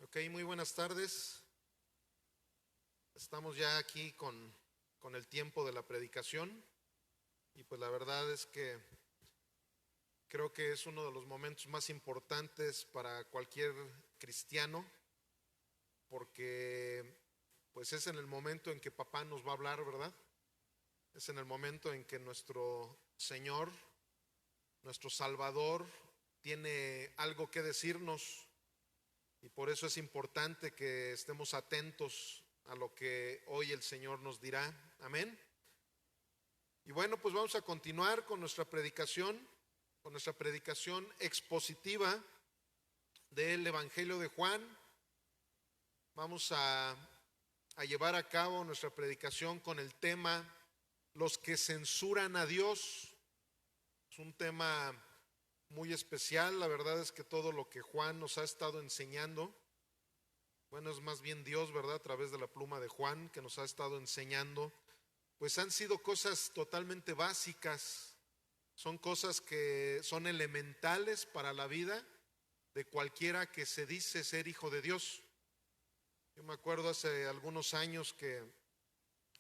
Ok, muy buenas tardes. Estamos ya aquí con el tiempo de la predicación y pues la verdad es que creo que es uno de los momentos más importantes para cualquier cristiano porque pues es en el momento en que papá nos va a hablar, ¿verdad? Es en el momento en que nuestro Señor, nuestro Salvador, tiene algo que decirnos. Y por eso es importante que estemos atentos a lo que hoy el Señor nos dirá. Amén. Y bueno, pues vamos a continuar con nuestra predicación expositiva del Evangelio de Juan. Vamos a llevar a cabo nuestra predicación con el tema Los que censuran a Dios. Es un tema muy especial. La verdad es que todo lo que Juan nos ha estado enseñando, bueno, es más bien Dios, ¿verdad? A través de la pluma de Juan que nos ha estado enseñando, pues han sido cosas totalmente básicas, son cosas que son elementales para la vida de cualquiera que se dice ser hijo de Dios. Yo me acuerdo hace algunos años que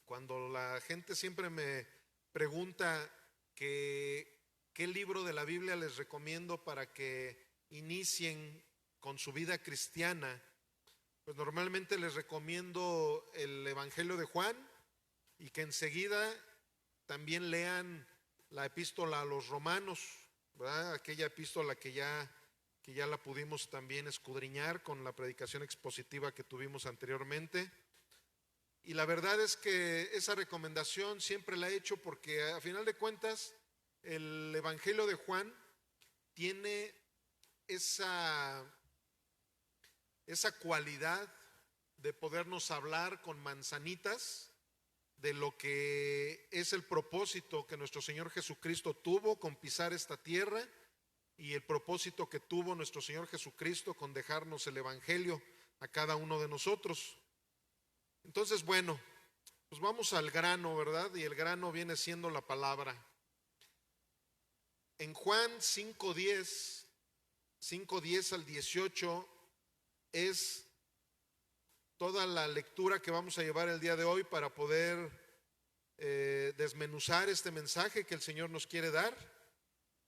cuando la gente siempre me pregunta qué libro de la Biblia les recomiendo para que inicien con su vida cristiana, pues normalmente les recomiendo el Evangelio de Juan y que enseguida también lean la epístola a los Romanos, ¿verdad? Aquella epístola que ya la pudimos también escudriñar con la predicación expositiva que tuvimos anteriormente. Y la verdad es que esa recomendación siempre la he hecho porque a final de cuentas el Evangelio de Juan tiene esa cualidad de podernos hablar con manzanitas de lo que es el propósito que nuestro Señor Jesucristo tuvo con pisar esta tierra y el propósito que tuvo nuestro Señor Jesucristo con dejarnos el Evangelio a cada uno de nosotros. Entonces, bueno, pues vamos al grano, ¿verdad? Y el grano viene siendo la palabra. En Juan 5:10 al 18 es toda la lectura que vamos a llevar el día de hoy para poder desmenuzar este mensaje que el Señor nos quiere dar,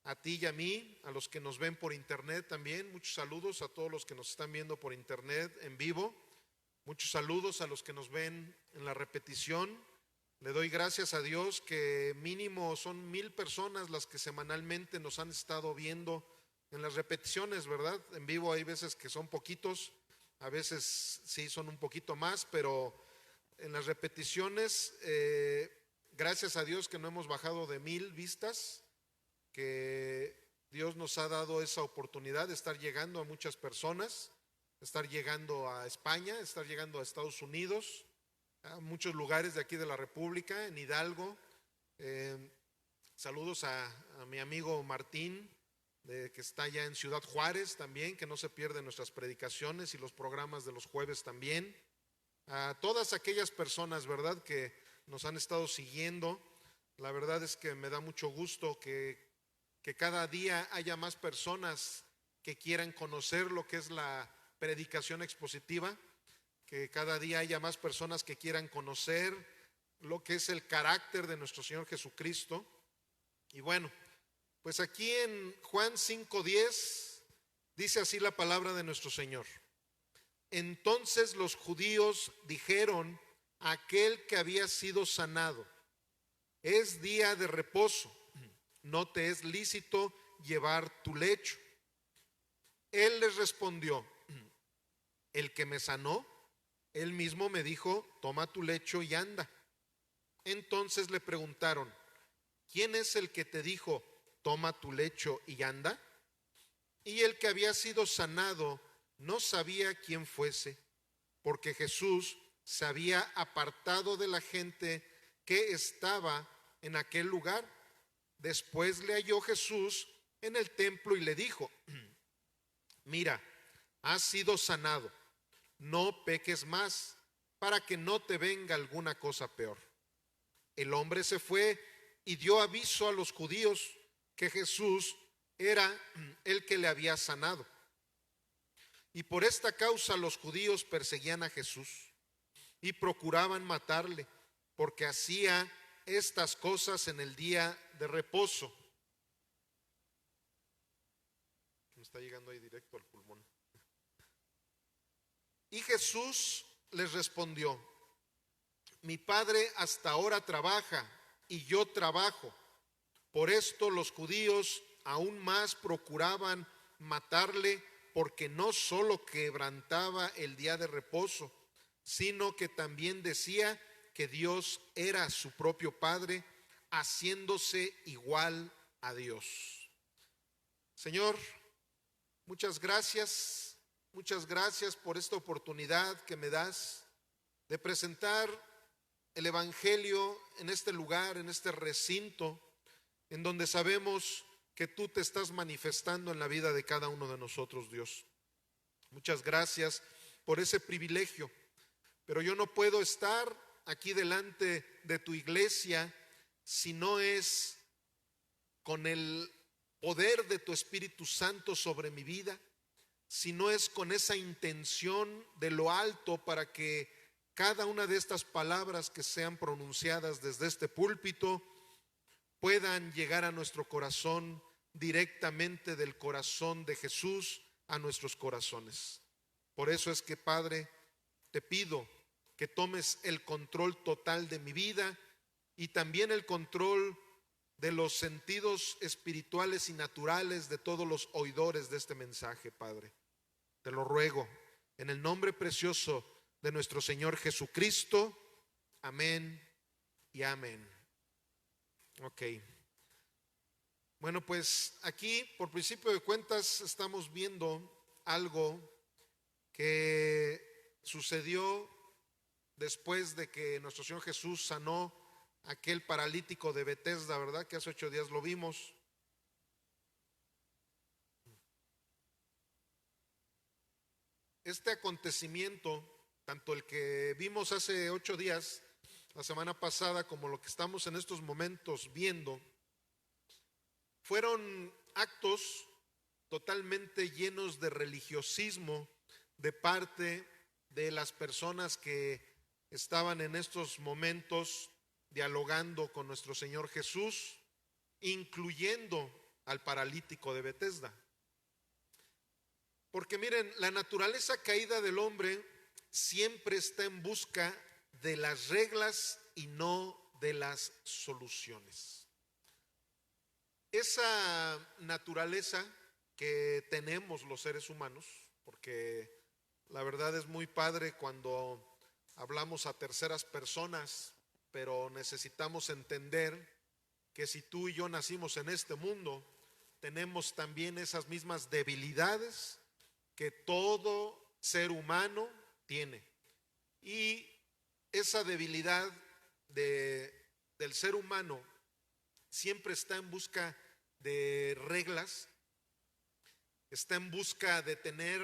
a ti y a mí, a los que nos ven por internet también. Muchos saludos a todos los que nos están viendo por internet en vivo. Muchos saludos a los que nos ven en la repetición. Le doy gracias a Dios que mínimo son 1,000 personas las que semanalmente nos han estado viendo en las repeticiones, ¿verdad? En vivo hay veces que son poquitos, a veces sí son un poquito más, pero en las repeticiones, gracias a Dios que no hemos bajado de 1,000 vistas, que Dios nos ha dado esa oportunidad de estar llegando a muchas personas, estar llegando a España, estar llegando a Estados Unidos, a muchos lugares de aquí de la República, en Hidalgo. Saludos a mi amigo Martín, que está allá en Ciudad Juárez también, que no se pierden nuestras predicaciones y los programas de los jueves también. A todas aquellas personas, ¿verdad?, que nos han estado siguiendo. La verdad es que me da mucho gusto que cada día haya más personas que quieran conocer lo que es la predicación expositiva, que cada día haya más personas que quieran conocer lo que es el carácter de nuestro Señor Jesucristo. Y bueno, pues aquí en Juan 5:10 dice así la palabra de nuestro Señor. Entonces los judíos dijeron a aquel que había sido sanado: es día de reposo, no te es lícito llevar tu lecho. Él les respondió: el que me sanó, él mismo me dijo: toma tu lecho y anda. Entonces le preguntaron: ¿quién es el que te dijo: toma tu lecho y anda? Y el que había sido sanado no sabía quién fuese, porque Jesús se había apartado de la gente que estaba en aquel lugar. Después le halló Jesús en el templo y le dijo: mira, has sido sanado, no peques más, para que no te venga alguna cosa peor. El hombre se fue y dio aviso a los judíos que Jesús era el que le había sanado. Y por esta causa los judíos perseguían a Jesús y procuraban matarle, porque hacía estas cosas en el día de reposo. Me está llegando ahí directo al pulmón. Y Jesús les respondió: mi Padre hasta ahora trabaja y yo trabajo. Por esto los judíos aún más procuraban matarle, porque no solo quebrantaba el día de reposo, sino que también decía que Dios era su propio Padre, haciéndose igual a Dios. Señor, muchas gracias por esta oportunidad que me das de presentar el Evangelio en este lugar, en este recinto, en donde sabemos que tú te estás manifestando en la vida de cada uno de nosotros, Dios. Muchas gracias por ese privilegio, pero yo no puedo estar aquí delante de tu iglesia si no es con el poder de tu Espíritu Santo sobre mi vida, si no es con esa intención de lo alto para que cada una de estas palabras que sean pronunciadas desde este púlpito puedan llegar a nuestro corazón, directamente del corazón de Jesús a nuestros corazones. Por eso es que, Padre, te pido que tomes el control total de mi vida y también el control de los sentidos espirituales y naturales de todos los oidores de este mensaje, Padre. Te lo ruego en el nombre precioso de nuestro Señor Jesucristo. Amén y amén. Ok. Bueno, pues aquí, por principio de cuentas, estamos viendo algo que sucedió después de que nuestro Señor Jesús sanó a aquel paralítico de Betesda, ¿verdad? Que hace 8 días lo vimos. Este acontecimiento, tanto el que vimos hace 8 días, la semana pasada, como lo que estamos en estos momentos viendo, fueron actos totalmente llenos de religiosismo de parte de las personas que estaban en estos momentos dialogando con nuestro Señor Jesús, incluyendo al paralítico de Betesda. Porque miren, la naturaleza caída del hombre siempre está en busca de las reglas y no de las soluciones. Esa naturaleza que tenemos los seres humanos, porque la verdad es muy padre cuando hablamos a terceras personas, pero necesitamos entender que si tú y yo nacimos en este mundo, tenemos también esas mismas debilidades que todo ser humano tiene. Y esa debilidad del ser humano siempre está en busca de reglas, está en busca de tener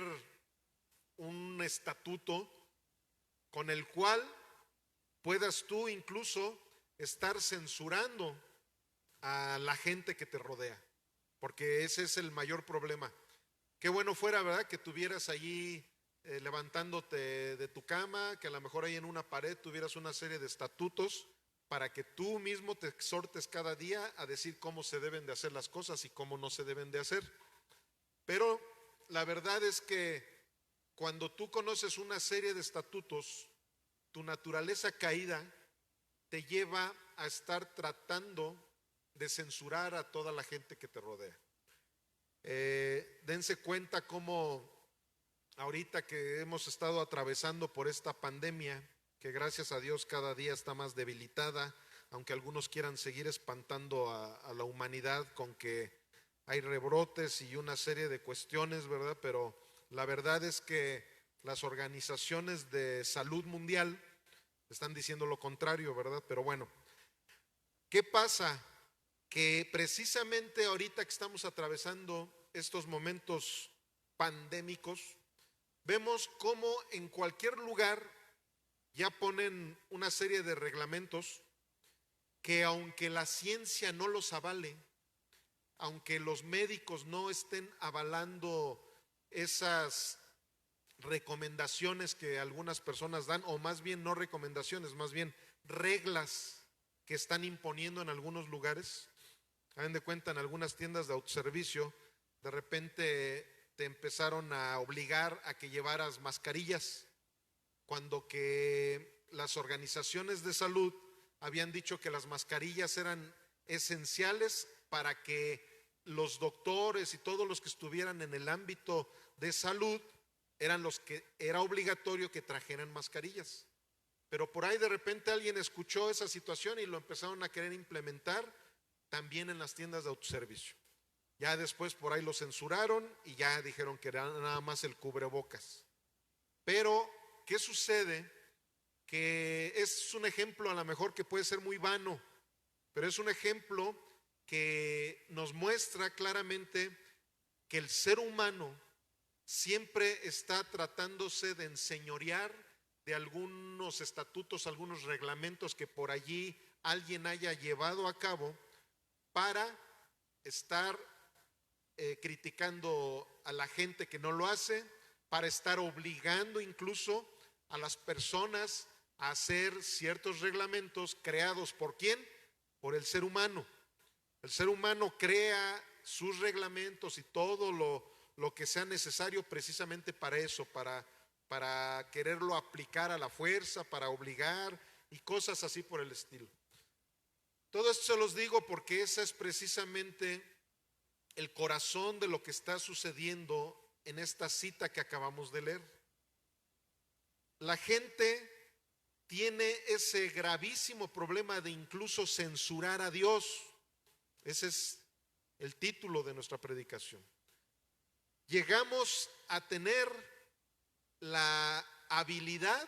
un estatuto con el cual puedas tú incluso estar censurando a la gente que te rodea, porque ese es el mayor problema. Qué bueno fuera, ¿verdad?, que tuvieras allí levantándote de tu cama, que a lo mejor ahí en una pared tuvieras una serie de estatutos para que tú mismo te exhortes cada día a decir cómo se deben de hacer las cosas y cómo no se deben de hacer. Pero la verdad es que cuando tú conoces una serie de estatutos, tu naturaleza caída te lleva a estar tratando de censurar a toda la gente que te rodea. Dense cuenta cómo ahorita que hemos estado atravesando por esta pandemia, que gracias a Dios cada día está más debilitada, aunque algunos quieran seguir espantando a la humanidad con que hay rebrotes y una serie de cuestiones, ¿verdad? Pero la verdad es que las organizaciones de salud mundial están diciendo lo contrario, ¿verdad? Pero bueno, ¿qué pasa? Que precisamente ahorita que estamos atravesando estos momentos pandémicos, vemos cómo en cualquier lugar ya ponen una serie de reglamentos que, aunque la ciencia no los avale, aunque los médicos no estén avalando esas recomendaciones que algunas personas dan, o más bien no recomendaciones, más bien reglas que están imponiendo en algunos lugares. Hagan de cuenta, en algunas tiendas de autoservicio, de repente te empezaron a obligar a que llevaras mascarillas, cuando que las organizaciones de salud habían dicho que las mascarillas eran esenciales para que los doctores y todos los que estuvieran en el ámbito de salud eran los que era obligatorio que trajeran mascarillas. Pero por ahí de repente alguien escuchó esa situación y lo empezaron a querer implementar también en las tiendas de autoservicio. Ya después por ahí lo censuraron y ya dijeron que era nada más el cubrebocas. Pero, ¿qué sucede? Que es un ejemplo a lo mejor que puede ser muy vano, pero es un ejemplo que nos muestra claramente que el ser humano siempre está tratándose de enseñorear de algunos estatutos, algunos reglamentos que por allí alguien haya llevado a cabo para estar criticando a la gente que no lo hace, para estar obligando incluso a las personas a hacer ciertos reglamentos creados ¿por quién? Por el ser humano. El ser humano crea sus reglamentos y todo lo que sea necesario precisamente para eso, para quererlo aplicar a la fuerza, para obligar y cosas así por el estilo. Todo esto se los digo porque ese es precisamente el corazón de lo que está sucediendo en esta cita que acabamos de leer. La gente tiene ese gravísimo problema de incluso censurar a Dios. Ese es el título de nuestra predicación. Llegamos a tener la habilidad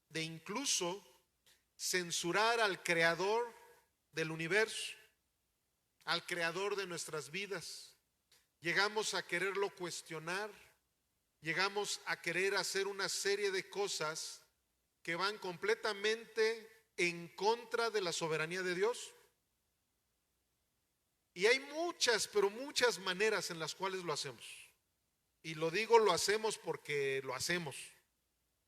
de incluso censurar al creador del universo, al creador de nuestras vidas. Llegamos a quererlo cuestionar, llegamos a querer hacer una serie de cosas que van completamente en contra de la soberanía de Dios. Y hay muchas, pero muchas maneras en las cuales lo hacemos. Y lo digo, lo hacemos porque lo hacemos.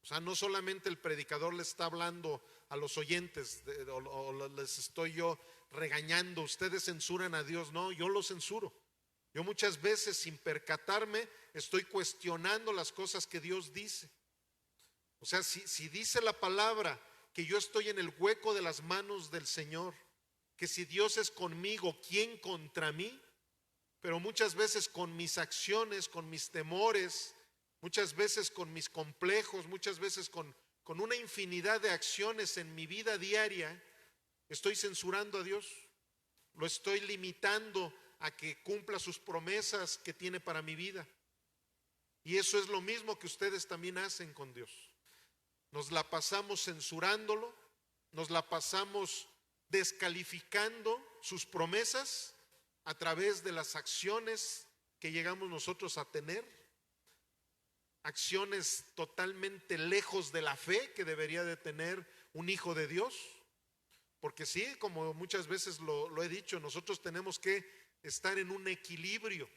O sea, no solamente el predicador le está hablando a los oyentes o les estoy yo regañando, ustedes censuran a Dios. No, yo lo censuro. Yo muchas veces sin percatarme estoy cuestionando las cosas que Dios dice. O sea, si dice la palabra que yo estoy en el hueco de las manos del Señor, que si Dios es conmigo, ¿quién contra mí? Pero muchas veces con mis acciones, con mis temores, muchas veces con mis complejos, muchas veces con una infinidad de acciones en mi vida diaria, estoy censurando a Dios, lo estoy limitando a que cumpla sus promesas que tiene para mi vida. Y eso es lo mismo que ustedes también hacen con Dios. Nos la pasamos censurándolo, nos la pasamos descalificando sus promesas a través de las acciones que llegamos nosotros a tener, acciones totalmente lejos de la fe que debería de tener un hijo de Dios. Porque sí, como muchas veces lo he dicho, nosotros tenemos que estar en un equilibrio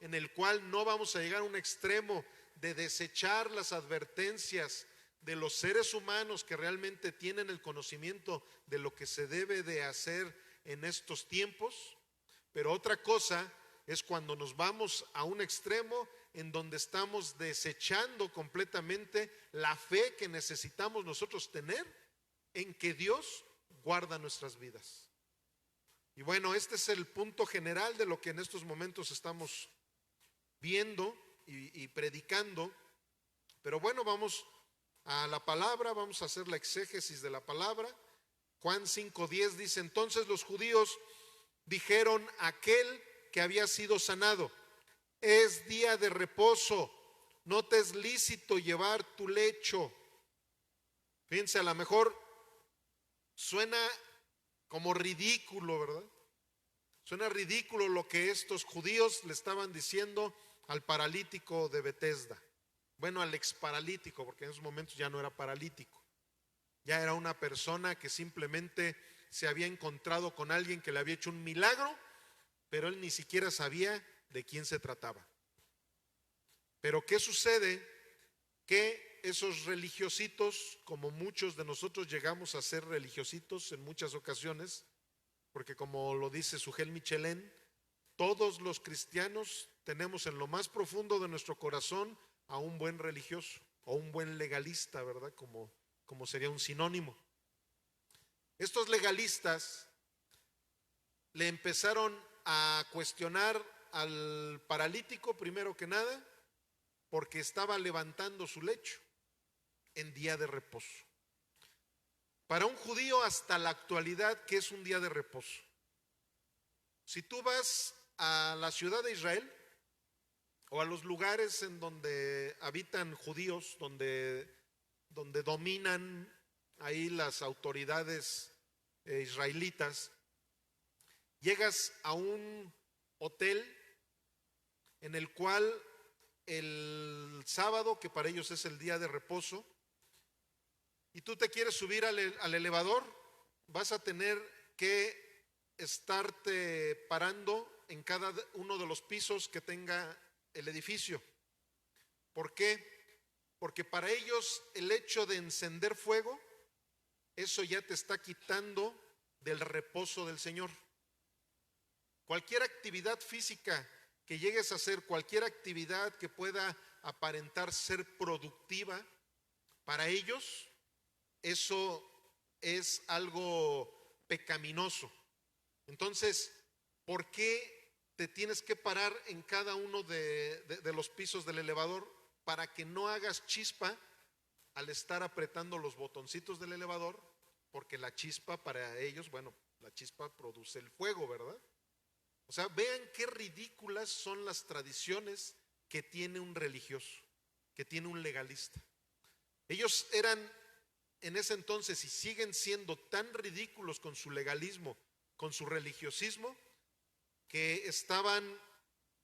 en el cual no vamos a llegar a un extremo de desechar las advertencias de los seres humanos que realmente tienen el conocimiento de lo que se debe de hacer en estos tiempos. Pero otra cosa es cuando nos vamos a un extremo en donde estamos desechando completamente la fe que necesitamos nosotros tener en que Dios guarda nuestras vidas. Y bueno, este es el punto general de lo que en estos momentos estamos viendo y predicando. Pero bueno, vamos a la palabra, vamos a hacer la exégesis de la palabra. Juan 5:10 dice: entonces los judíos dijeron a aquel que había sido sanado: es día de reposo, no te es lícito llevar tu lecho. Fíjense, a lo mejor suena como ridículo, ¿verdad? Suena ridículo lo que estos judíos le estaban diciendo al paralítico de Betesda. Bueno, al ex paralítico, porque en esos momentos ya no era paralítico. Ya era una persona que simplemente se había encontrado con alguien que le había hecho un milagro, pero él ni siquiera sabía de quién se trataba. Pero ¿qué sucede? Que esos religiositos, como muchos de nosotros llegamos a ser religiositos en muchas ocasiones, porque como lo dice Sujel Michelén, todos los cristianos tenemos en lo más profundo de nuestro corazón a un buen religioso o un buen legalista, ¿verdad? Como sería un sinónimo. Estos legalistas le empezaron a cuestionar al paralítico, primero que nada, porque estaba levantando su lecho en día de reposo. Para un judío hasta la actualidad, ¿qué es un día de reposo? Si tú vas a la ciudad de Israel o a los lugares en donde habitan judíos, donde dominan ahí las autoridades israelitas, llegas a un hotel en el cual el sábado, que para ellos es el día de reposo, y tú te quieres subir al elevador, vas a tener que estarte parando en cada uno de los pisos que tenga el edificio. ¿Por qué? Porque para ellos el hecho de encender fuego, eso ya te está quitando del reposo del Señor. Cualquier actividad física que llegues a hacer, cualquier actividad que pueda aparentar ser productiva, para ellos eso es algo pecaminoso. Entonces, ¿por qué te tienes que parar en cada uno de los pisos del elevador? Para que no hagas chispa al estar apretando los botoncitos del elevador, porque la chispa para ellos, bueno, la chispa produce el fuego, ¿verdad? O sea, vean qué ridículas son las tradiciones que tiene un religioso, que tiene un legalista. Ellos eran en ese entonces y siguen siendo tan ridículos con su legalismo, con su religiosismo, que estaban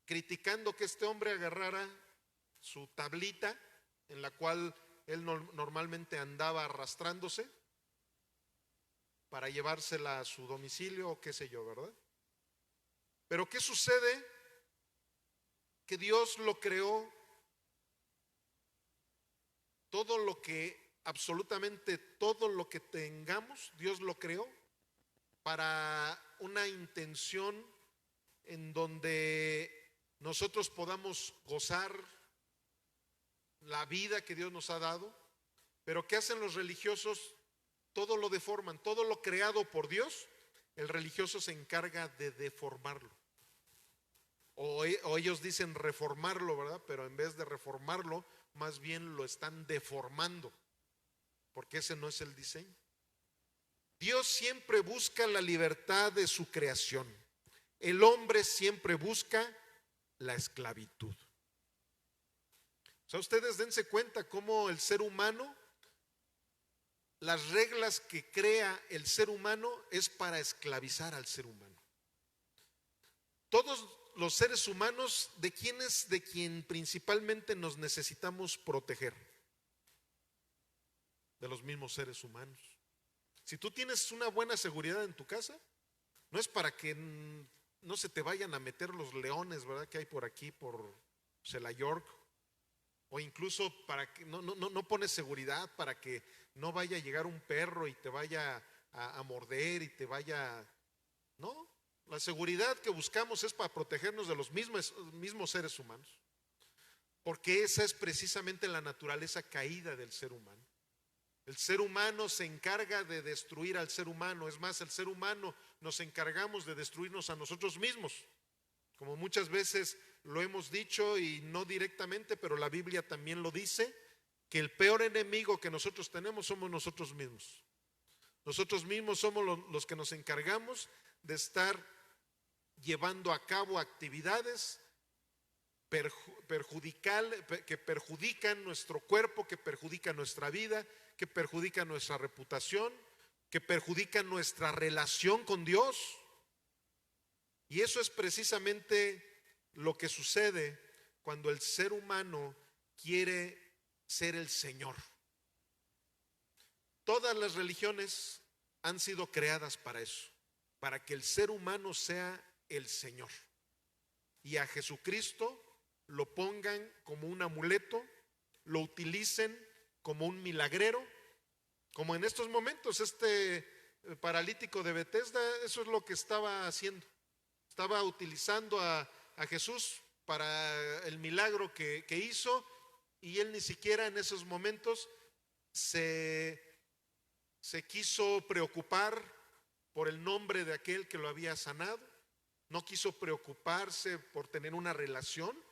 criticando que este hombre agarrara su tablita en la cual él normalmente andaba arrastrándose para llevársela a su domicilio o qué sé yo, ¿verdad? Pero ¿qué sucede? Que Dios lo creó, todo lo que, absolutamente todo lo que tengamos, Dios lo creó para una intención en donde nosotros podamos gozar la vida que Dios nos ha dado. Pero ¿qué hacen los religiosos? Todo lo deforman, todo lo creado por Dios, el religioso se encarga de deformarlo. O ellos dicen reformarlo, ¿verdad? Pero en vez de reformarlo, más bien lo están deformando, porque ese no es el diseño. Dios siempre busca la libertad de su creación. El hombre siempre busca la esclavitud. O sea, ustedes dense cuenta cómo el ser humano, las reglas que crea el ser humano es para esclavizar al ser humano. Todos los seres humanos, ¿de quién es de quien principalmente nos necesitamos proteger? De los mismos seres humanos. Si tú tienes una buena seguridad en tu casa, no es para que no se te vayan a meter los leones, ¿verdad? Que hay por aquí, por Sela York, o incluso para que no pones seguridad para que no vaya a llegar un perro y te vaya a morder y te vaya, no. La seguridad que buscamos es para protegernos de los mismos seres humanos, porque esa es precisamente la naturaleza caída del ser humano. El ser humano se encarga de destruir al ser humano. Es más, el ser humano nos encargamos de destruirnos a nosotros mismos, como muchas veces lo hemos dicho y no directamente, pero la Biblia también lo dice, que el peor enemigo que nosotros tenemos somos nosotros mismos. Nosotros mismos somos los que nos encargamos de estar llevando a cabo actividades que perjudican nuestro cuerpo, que perjudican nuestra vida, que perjudican nuestra reputación, que perjudican nuestra relación con Dios. Y eso es precisamente lo que sucede cuando el ser humano quiere ser el Señor. Todas las religiones han sido creadas para eso, para que el ser humano sea el Señor y a Jesucristo lo pongan como como un amuleto, lo utilicen como un milagrero, como en estos momentos este paralítico de Betesda. Eso es lo que estaba haciendo. Estaba utilizando a Jesús para el milagro que hizo, y él ni siquiera en esos momentos se quiso preocupar por el nombre de aquel que lo había sanado. No quiso preocuparse por tener una relación.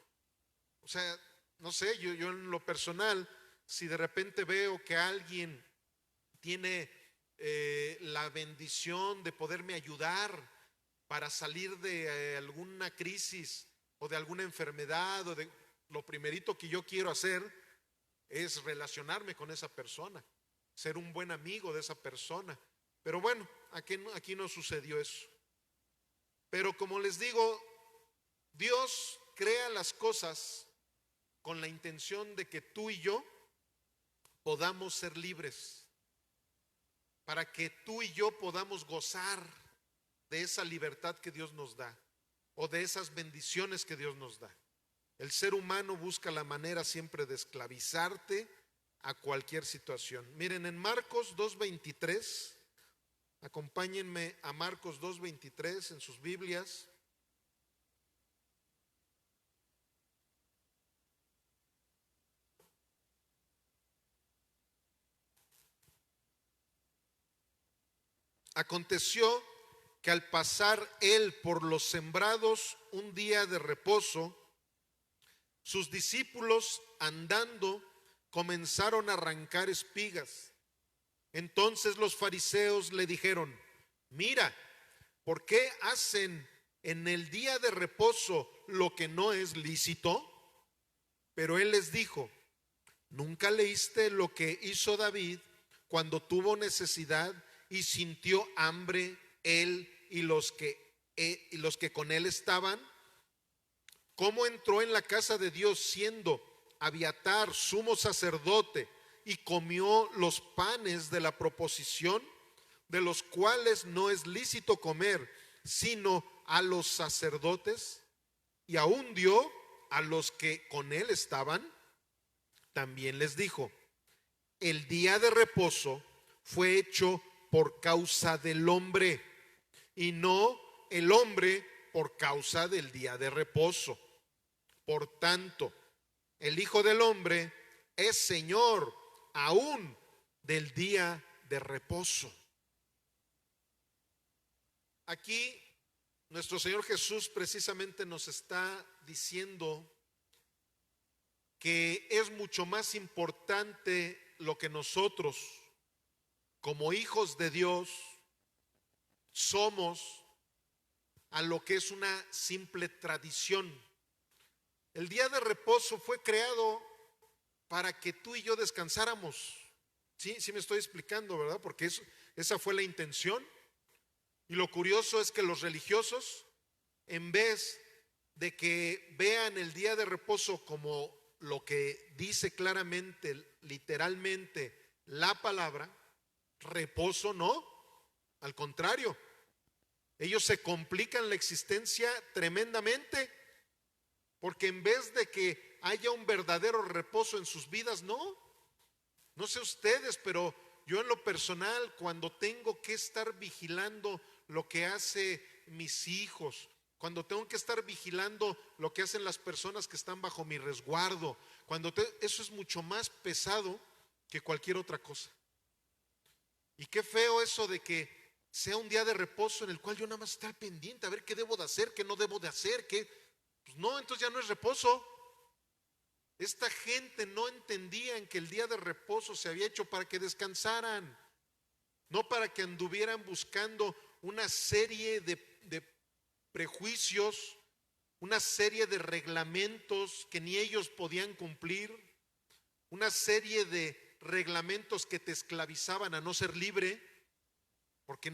O sea, no sé, yo en lo personal, si de repente veo que alguien tiene la bendición de poderme ayudar para salir de alguna crisis o de alguna enfermedad, lo primerito que yo quiero hacer es relacionarme con esa persona, ser un buen amigo de esa persona. Pero bueno, aquí no sucedió eso. Pero como les digo, Dios crea las cosas con la intención de que tú y yo podamos ser libres, para que tú y yo podamos gozar de esa libertad que Dios nos da, o de esas bendiciones que Dios nos da. El ser humano busca la manera siempre de esclavizarte a cualquier situación. Miren, en Marcos 2:23, acompáñenme a Marcos 2:23 en sus Biblias. Aconteció que al pasar él por los sembrados un día de reposo, sus discípulos andando comenzaron a arrancar espigas. Entonces los fariseos le dijeron: mira, ¿por qué hacen en el día de reposo lo que no es lícito? Pero él les dijo: ¿nunca leíste lo que hizo David cuando tuvo necesidad y sintió hambre, él y los que con él estaban? ¿Cómo entró en la casa de Dios siendo Abiatar sumo sacerdote y comió los panes de la proposición, de los cuales no es lícito comer sino a los sacerdotes? Y aún dio a los que con él estaban. También les dijo: el día de reposo fue hecho por causa del hombre, y no el hombre por causa del día de reposo. Por tanto, el Hijo del Hombre es Señor aún del día de reposo. Aquí nuestro Señor Jesús precisamente nos está diciendo que es mucho más importante lo que nosotros, como hijos de Dios, somos a lo que es una simple tradición. El día de reposo fue creado para que tú y yo descansáramos. Sí me estoy explicando, ¿verdad? Porque esa fue la intención. Y lo curioso es que los religiosos, en vez de que vean el día de reposo como lo que dice claramente, literalmente, la palabra, reposo no, al contrario, ellos se complican la existencia tremendamente, porque en vez de que haya un verdadero reposo en sus vidas, no sé ustedes, pero yo en lo personal, cuando tengo que estar vigilando lo que hace mis hijos, cuando tengo que estar vigilando lo que hacen las personas que están bajo mi resguardo, eso es mucho más pesado que cualquier otra cosa. Y qué feo eso de que sea un día de reposo en el cual yo nada más estar pendiente a ver qué debo de hacer, qué no debo de hacer, pues no, entonces ya no es reposo. Esta gente no entendía que el día de reposo se había hecho para que descansaran, no para que anduvieran buscando una serie de prejuicios, una serie de reglamentos que ni ellos podían cumplir, una serie de reglamentos que te esclavizaban a no ser libre, porque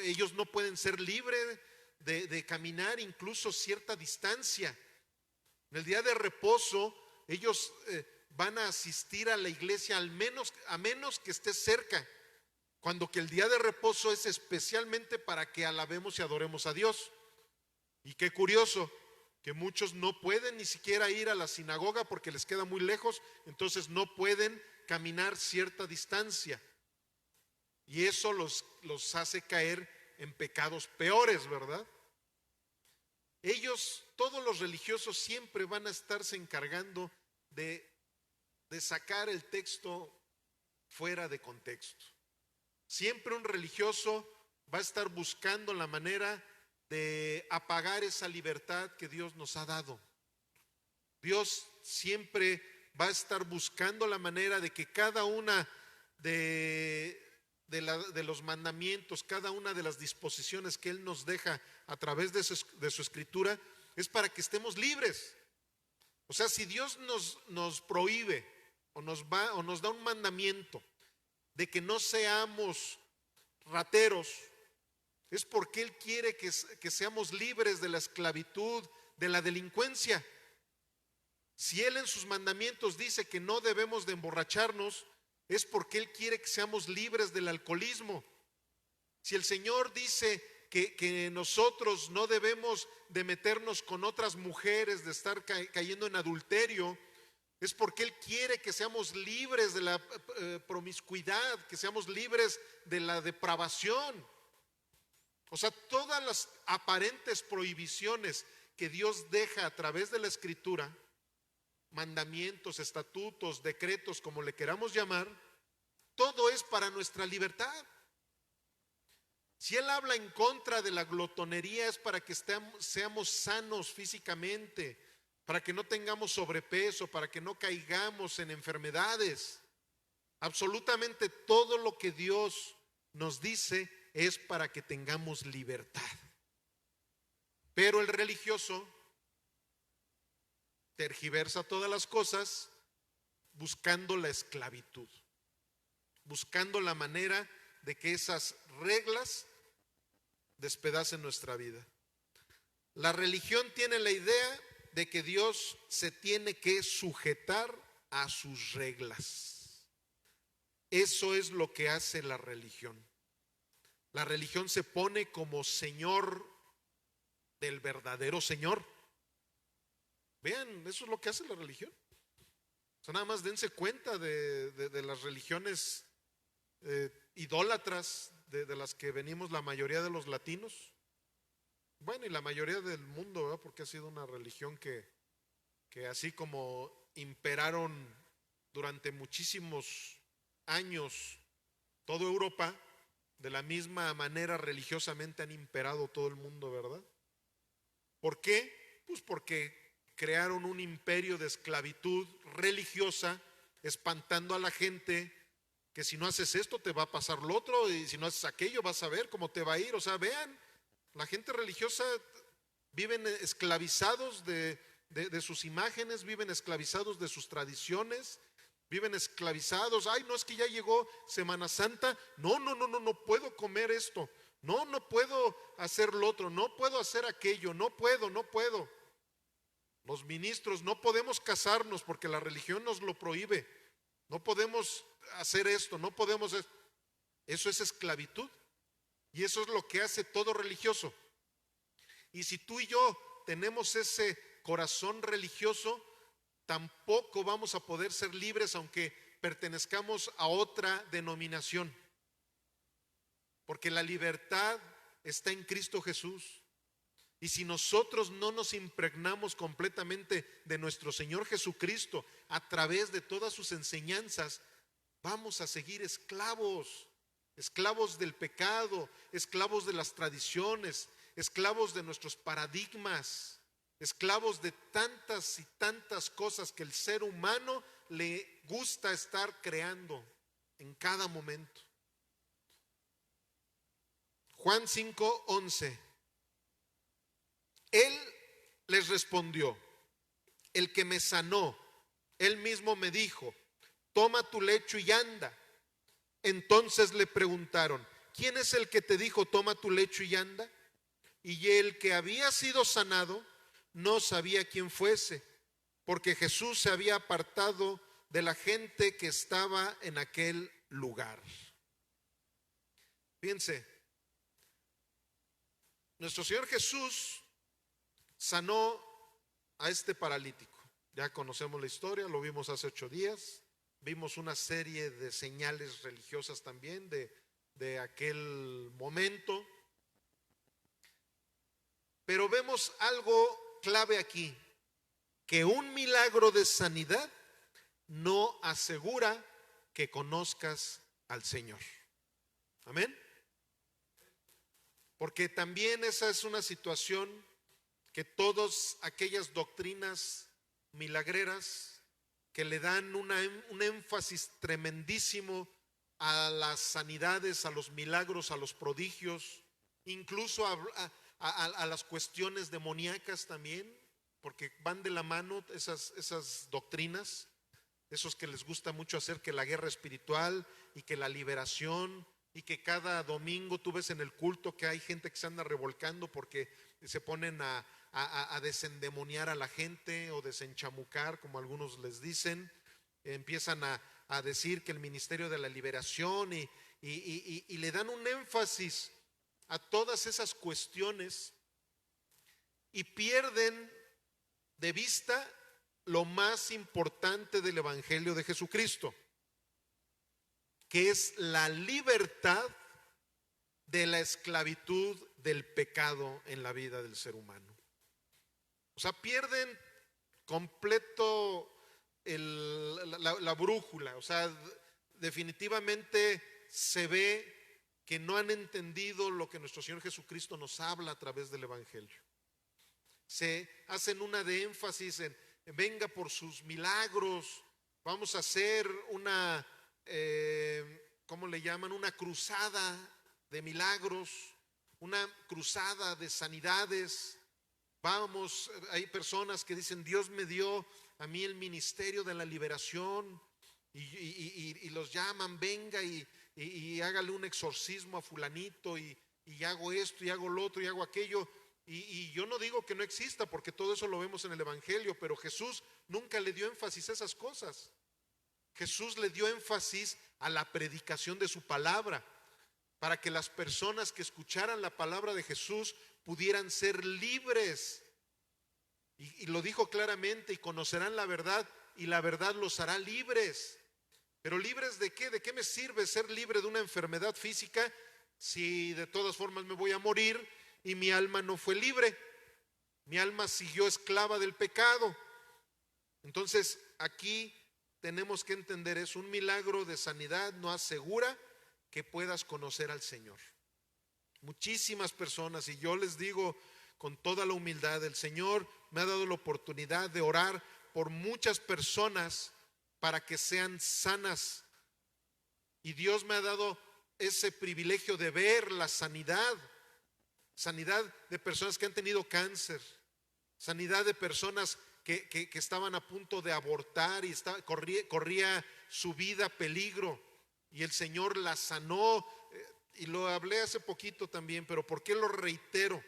ellos no pueden ser libres de caminar incluso cierta distancia. En el día de reposo ellos van a asistir a la iglesia a menos que esté cerca, cuando que el día de reposo es especialmente para que alabemos y adoremos a Dios. Y qué curioso, que muchos no pueden ni siquiera ir a la sinagoga porque les queda muy lejos, entonces no pueden caminar cierta distancia. Y eso los hace caer en pecados peores, ¿verdad? Ellos, todos los religiosos, siempre van a estarse encargando de sacar el texto fuera de contexto. Siempre un religioso va a estar buscando la manera de apagar esa libertad que Dios nos ha dado. Dios siempre va a estar buscando la manera de que cada una de los mandamientos, cada una de las disposiciones que Él nos deja a través de su escritura, es para que estemos libres. O sea, si Dios nos prohíbe o nos da un mandamiento de que no seamos rateros, es porque Él quiere que seamos libres de la esclavitud, de la delincuencia. Si Él en sus mandamientos dice que no debemos de emborracharnos, es porque Él quiere que seamos libres del alcoholismo. Si el Señor dice que nosotros no debemos de meternos con otras mujeres, de estar cayendo en adulterio, es porque Él quiere que seamos libres de la promiscuidad, que seamos libres de la depravación. O sea, todas las aparentes prohibiciones que Dios deja a través de la Escritura, mandamientos, estatutos, decretos, como le queramos llamar, todo es para nuestra libertad. Si Él habla en contra de la glotonería, es para que seamos sanos físicamente, para que no tengamos sobrepeso, para que no caigamos en enfermedades. Absolutamente todo lo que Dios nos dice es para que tengamos libertad. Pero el religioso tergiversa todas las cosas buscando la esclavitud, buscando la manera de que esas reglas despedacen nuestra vida. La religión tiene la idea de que Dios se tiene que sujetar a sus reglas. Eso es lo que hace la religión. La religión se pone como señor del verdadero Señor. Vean, eso es lo que hace la religión. O sea, nada más dense cuenta de las religiones idólatras de las que venimos la mayoría de los latinos. Bueno, y la mayoría del mundo, ¿verdad? Porque ha sido una religión que así como imperaron durante muchísimos años toda Europa, de la misma manera religiosamente han imperado todo el mundo, ¿verdad? ¿Por qué? Pues porque crearon un imperio de esclavitud religiosa, espantando a la gente que si no haces esto te va a pasar lo otro, y si no haces aquello vas a ver cómo te va a ir. O sea, vean, la gente religiosa viven esclavizados de sus imágenes, viven esclavizados de sus tradiciones, viven esclavizados. Ay, no, es que ya llegó Semana Santa, no puedo comer esto, no puedo hacer lo otro, no puedo hacer aquello, no puedo. Los ministros no podemos casarnos porque la religión nos lo prohíbe, no podemos hacer esto, no podemos. Eso es esclavitud, y eso es lo que hace todo religioso. Y si tú y yo tenemos ese corazón religioso, tampoco vamos a poder ser libres aunque pertenezcamos a otra denominación, porque la libertad está en Cristo Jesús. Y si nosotros no nos impregnamos completamente de nuestro Señor Jesucristo a través de todas sus enseñanzas, vamos a seguir esclavos del pecado, esclavos de las tradiciones, esclavos de nuestros paradigmas, esclavos de tantas y tantas cosas que el ser humano le gusta estar creando en cada momento. Juan 5:11. Él les respondió: el que me sanó, él mismo me dijo, toma tu lecho y anda. Entonces le preguntaron, ¿quién es el que te dijo, toma tu lecho y anda? Y el que había sido sanado no sabía quién fuese, porque Jesús se había apartado de la gente que estaba en aquel lugar. Fíjense, nuestro Señor Jesús sanó a este paralítico. Ya conocemos la historia, lo vimos hace 8 días. Vimos una serie de señales religiosas también de aquel momento. Pero vemos algo clave aquí, que un milagro de sanidad no asegura que conozcas al Señor. Amén. Porque también esa es una situación que todas aquellas doctrinas milagreras que le dan un énfasis tremendísimo a las sanidades, a los milagros, a los prodigios, incluso a las cuestiones demoníacas también, porque van de la mano esas doctrinas, esos que les gusta mucho hacer que la guerra espiritual y que la liberación, y que cada domingo tú ves en el culto que hay gente que se anda revolcando porque se ponen a desendemoniar a la gente o desenchamucar, como algunos les dicen. Empiezan a decir que el ministerio de la liberación y le dan un énfasis a todas esas cuestiones y pierden de vista lo más importante del Evangelio de Jesucristo, que es la libertad de la esclavitud del pecado en la vida del ser humano. O sea, pierden completo la brújula. O sea, definitivamente se ve que no han entendido lo que nuestro Señor Jesucristo nos habla a través del Evangelio. Se hacen una de énfasis en venga por sus milagros, vamos a hacer una ¿cómo le llaman? Una cruzada de milagros, una cruzada de sanidades. Vamos, hay personas que dicen, Dios me dio a mí el ministerio de la liberación, y los llaman, venga y hágale un exorcismo a fulanito, y hago esto y hago lo otro y hago aquello. Y yo no digo que no exista, porque todo eso lo vemos en el Evangelio, pero Jesús nunca le dio énfasis a esas cosas. Jesús le dio énfasis a la predicación de su palabra, para que las personas que escucharan la palabra de Jesús pudieran ser libres. Y lo dijo claramente, y conocerán la verdad, y la verdad los hará libres. ¿Pero libres de qué? ¿De qué me sirve ser libre de una enfermedad física si de todas formas me voy a morir y mi alma no fue libre? Mi alma siguió esclava del pecado. Entonces aquí tenemos que entender eso. Un milagro de sanidad no asegura que puedas conocer al Señor. Muchísimas personas, y yo les digo con toda la humildad, el Señor me ha dado la oportunidad de orar por muchas personas para que sean sanas, y Dios me ha dado ese privilegio de ver la sanidad de personas que han tenido cáncer, sanidad de personas que estaban a punto de abortar y corría su vida peligro, y el Señor la sanó. Y lo hablé hace poquito también, pero ¿por qué lo reitero?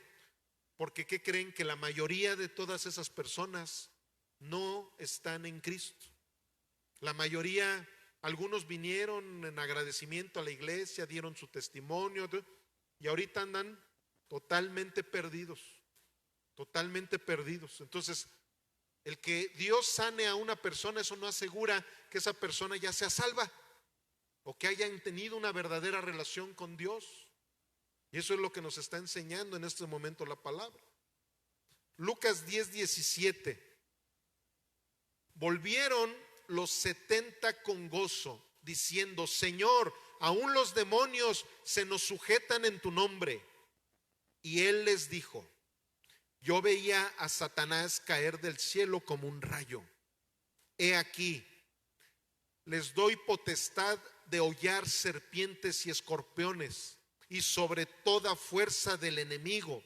Porque ¿qué creen? Que la mayoría de todas esas personas no están en Cristo. La mayoría, algunos vinieron en agradecimiento a la iglesia, dieron su testimonio, y ahorita andan totalmente perdidos, totalmente perdidos. Entonces, el que Dios sane a una persona, eso no asegura que esa persona ya sea salva o que hayan tenido una verdadera relación con Dios. Y eso es lo que nos está enseñando en este momento la palabra. Lucas 10:17. Volvieron los 70 con gozo, diciendo, Señor, aún los demonios se nos sujetan en tu nombre. Y él les dijo, yo veía a Satanás caer del cielo como un rayo. He aquí, les doy potestad de hollar serpientes y escorpiones, y sobre toda fuerza del enemigo,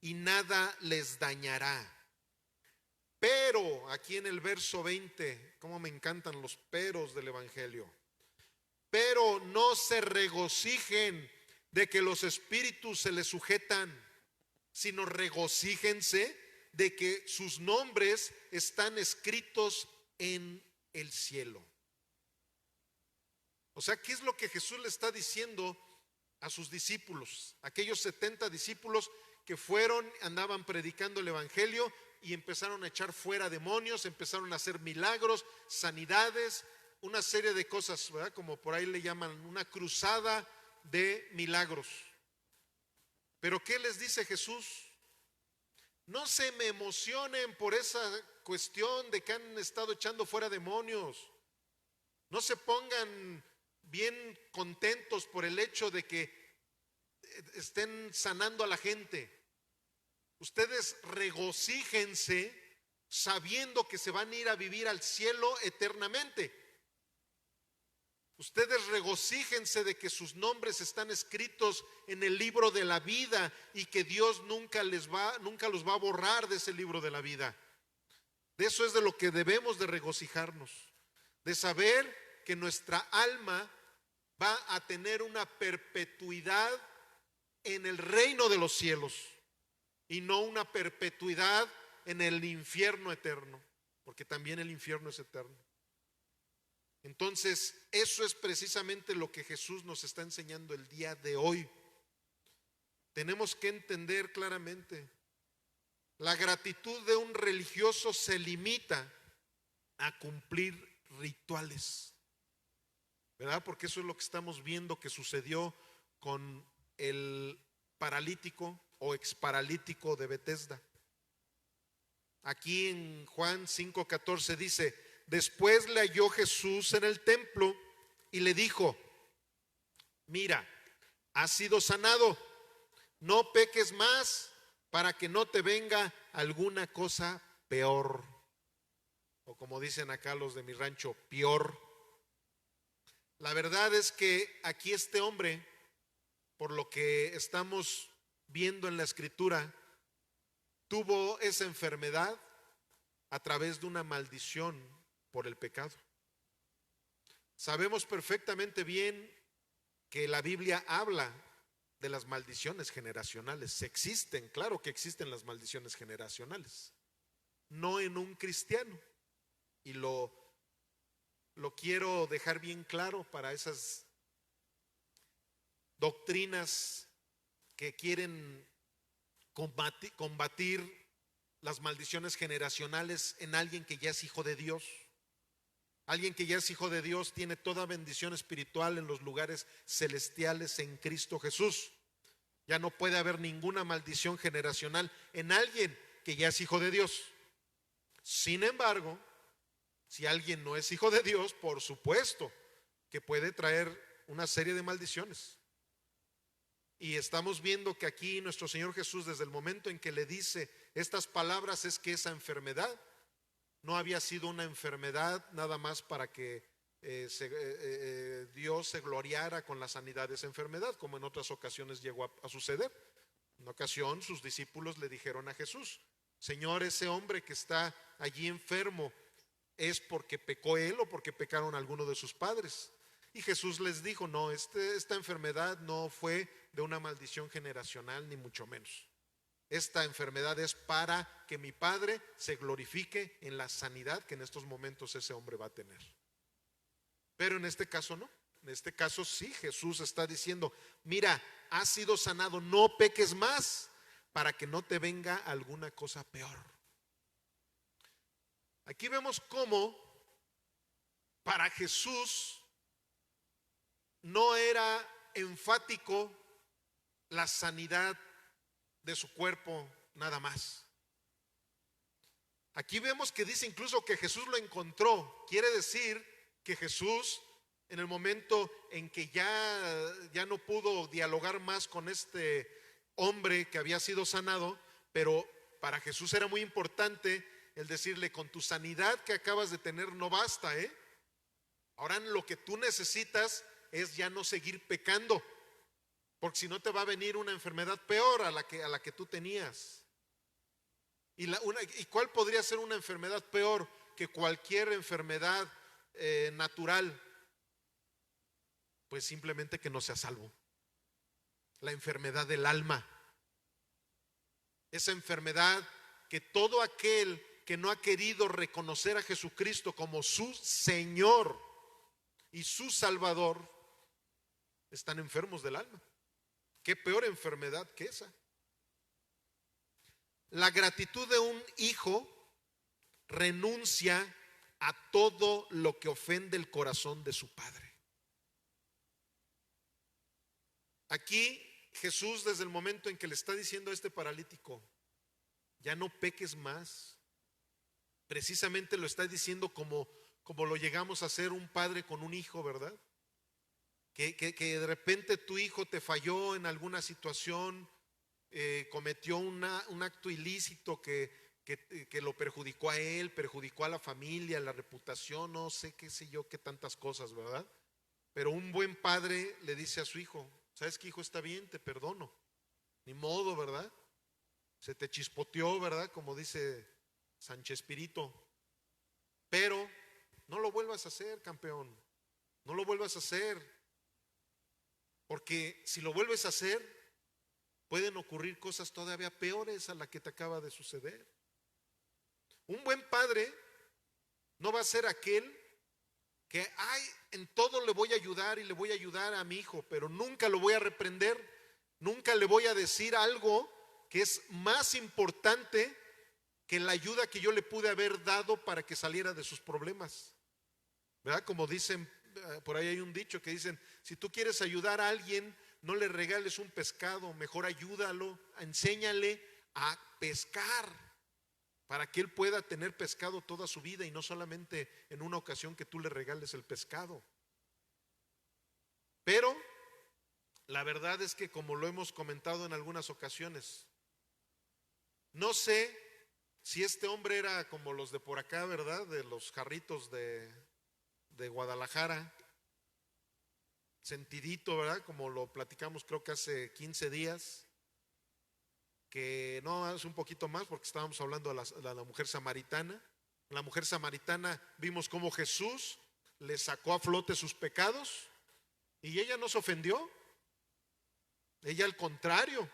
y nada les dañará. Pero, aquí en el verso 20, cómo me encantan los peros del Evangelio. Pero no se regocijen de que los espíritus se les sujetan, sino regocíjense de que sus nombres están escritos en el cielo. O sea, ¿qué es lo que Jesús le está diciendo a sus discípulos? Aquellos 70 discípulos que fueron, andaban predicando el Evangelio, y empezaron a echar fuera demonios, empezaron a hacer milagros, sanidades, una serie de cosas, ¿verdad? Como por ahí le llaman una cruzada de milagros. Pero ¿qué les dice Jesús? No se me emocionen por esa cuestión de que han estado echando fuera demonios. No se pongan bien contentos por el hecho de que estén sanando a la gente. Ustedes regocíjense sabiendo que se van a ir a vivir al cielo eternamente. Ustedes regocíjense de que sus nombres están escritos en el libro de la vida y que Dios nunca los va a borrar de ese libro de la vida. De eso es de lo que debemos de regocijarnos, de saber que nuestra alma va a tener una perpetuidad en el reino de los cielos y no una perpetuidad en el infierno eterno, porque también el infierno es eterno. Entonces, eso es precisamente lo que Jesús nos está enseñando el día de hoy. Tenemos que entender claramente, la gratitud de un religioso se limita a cumplir rituales, ¿verdad? Porque eso es lo que estamos viendo que sucedió con el paralítico o exparalítico de Betesda. Aquí en Juan 5:14 dice: después le halló Jesús en el templo y le dijo: mira, has sido sanado, no peques más para que no te venga alguna cosa peor. O como dicen acá los de mi rancho, peor. La verdad es que aquí este hombre, por lo que estamos viendo en la escritura, tuvo esa enfermedad a través de una maldición por el pecado. Sabemos perfectamente bien que la Biblia habla de las maldiciones generacionales. Existen, claro que existen las maldiciones generacionales, no en un cristiano. Y lo quiero dejar bien claro para esas doctrinas que quieren combatir las maldiciones generacionales en alguien que ya es hijo de Dios. Alguien que ya es hijo de Dios tiene toda bendición espiritual en los lugares celestiales en Cristo Jesús. Ya no puede haber ninguna maldición generacional en alguien que ya es hijo de Dios. Sin embargo, si alguien no es hijo de Dios, por supuesto que puede traer una serie de maldiciones. Y estamos viendo que aquí nuestro Señor Jesús, desde el momento en que le dice estas palabras, es que esa enfermedad no había sido una enfermedad nada más para que Dios se gloriara con la sanidad de esa enfermedad, como en otras ocasiones llegó a suceder. En una ocasión sus discípulos le dijeron a Jesús: Señor, ese hombre que está allí enfermo, ¿es porque pecó él o porque pecaron alguno de sus padres? Y Jesús les dijo: no, esta enfermedad no fue de una maldición generacional, ni mucho menos. Esta enfermedad es para que mi Padre se glorifique en la sanidad que en estos momentos ese hombre va a tener. Pero en este caso no. En este caso sí, Jesús está diciendo: mira, has sido sanado, no peques más para que no te venga alguna cosa peor. Aquí vemos cómo para Jesús no era enfático la sanidad de su cuerpo nada más. Aquí vemos que dice incluso que Jesús lo encontró. Quiere decir que Jesús, en el momento en que ya no pudo dialogar más con este hombre que había sido sanado, pero para Jesús era muy importante el decirle: con tu sanidad que acabas de tener no basta, ahora lo que tú necesitas es ya no seguir pecando, porque si no te va a venir una enfermedad peor a la que tú tenías. ¿Y cuál podría ser una enfermedad peor que cualquier enfermedad natural? Pues simplemente que no sea salvo. La enfermedad del alma. Esa enfermedad que todo aquel que no ha querido reconocer a Jesucristo como su Señor y su Salvador, están enfermos del alma. ¿Qué peor enfermedad que esa? La gratitud de un hijo renuncia a todo lo que ofende el corazón de su padre. Aquí Jesús, desde el momento en que le está diciendo a este paralítico, ya no peques más, precisamente lo está diciendo como lo llegamos a hacer un padre con un hijo, ¿verdad? Que de repente tu hijo te falló en alguna situación, cometió un acto ilícito que lo perjudicó a él, perjudicó a la familia, la reputación, no sé qué sé yo, qué tantas cosas, ¿verdad? Pero un buen padre le dice a su hijo: ¿sabes qué, hijo? Está bien, te perdono, ni modo, ¿verdad? Se te chispoteó, ¿verdad? Como dice Sánchez Pirito, pero no lo vuelvas a hacer, campeón, no lo vuelvas a hacer, porque si lo vuelves a hacer, pueden ocurrir cosas todavía peores a la que te acaba de suceder. Un buen padre no va a ser aquel que, en todo le voy a ayudar y le voy a ayudar a mi hijo, pero nunca lo voy a reprender, nunca le voy a decir algo que es más importante que la ayuda que yo le pude haber dado para que saliera de sus problemas, ¿verdad? Como dicen, por ahí hay un dicho que dicen: si tú quieres ayudar a alguien, no le regales un pescado, mejor ayúdalo, enséñale a pescar, para que él pueda tener pescado toda su vida y no solamente en una ocasión que tú le regales el pescado. Pero la verdad es que, como lo hemos comentado en algunas ocasiones, no sé si este hombre era como los de por acá, ¿verdad? De los jarritos de Guadalajara, sentidito, ¿verdad? Como lo platicamos creo que hace 15 días, que no, es un poquito más, porque estábamos hablando de la mujer samaritana. La mujer samaritana, vimos cómo Jesús le sacó a flote sus pecados y ella no se ofendió. Ella, al contrario,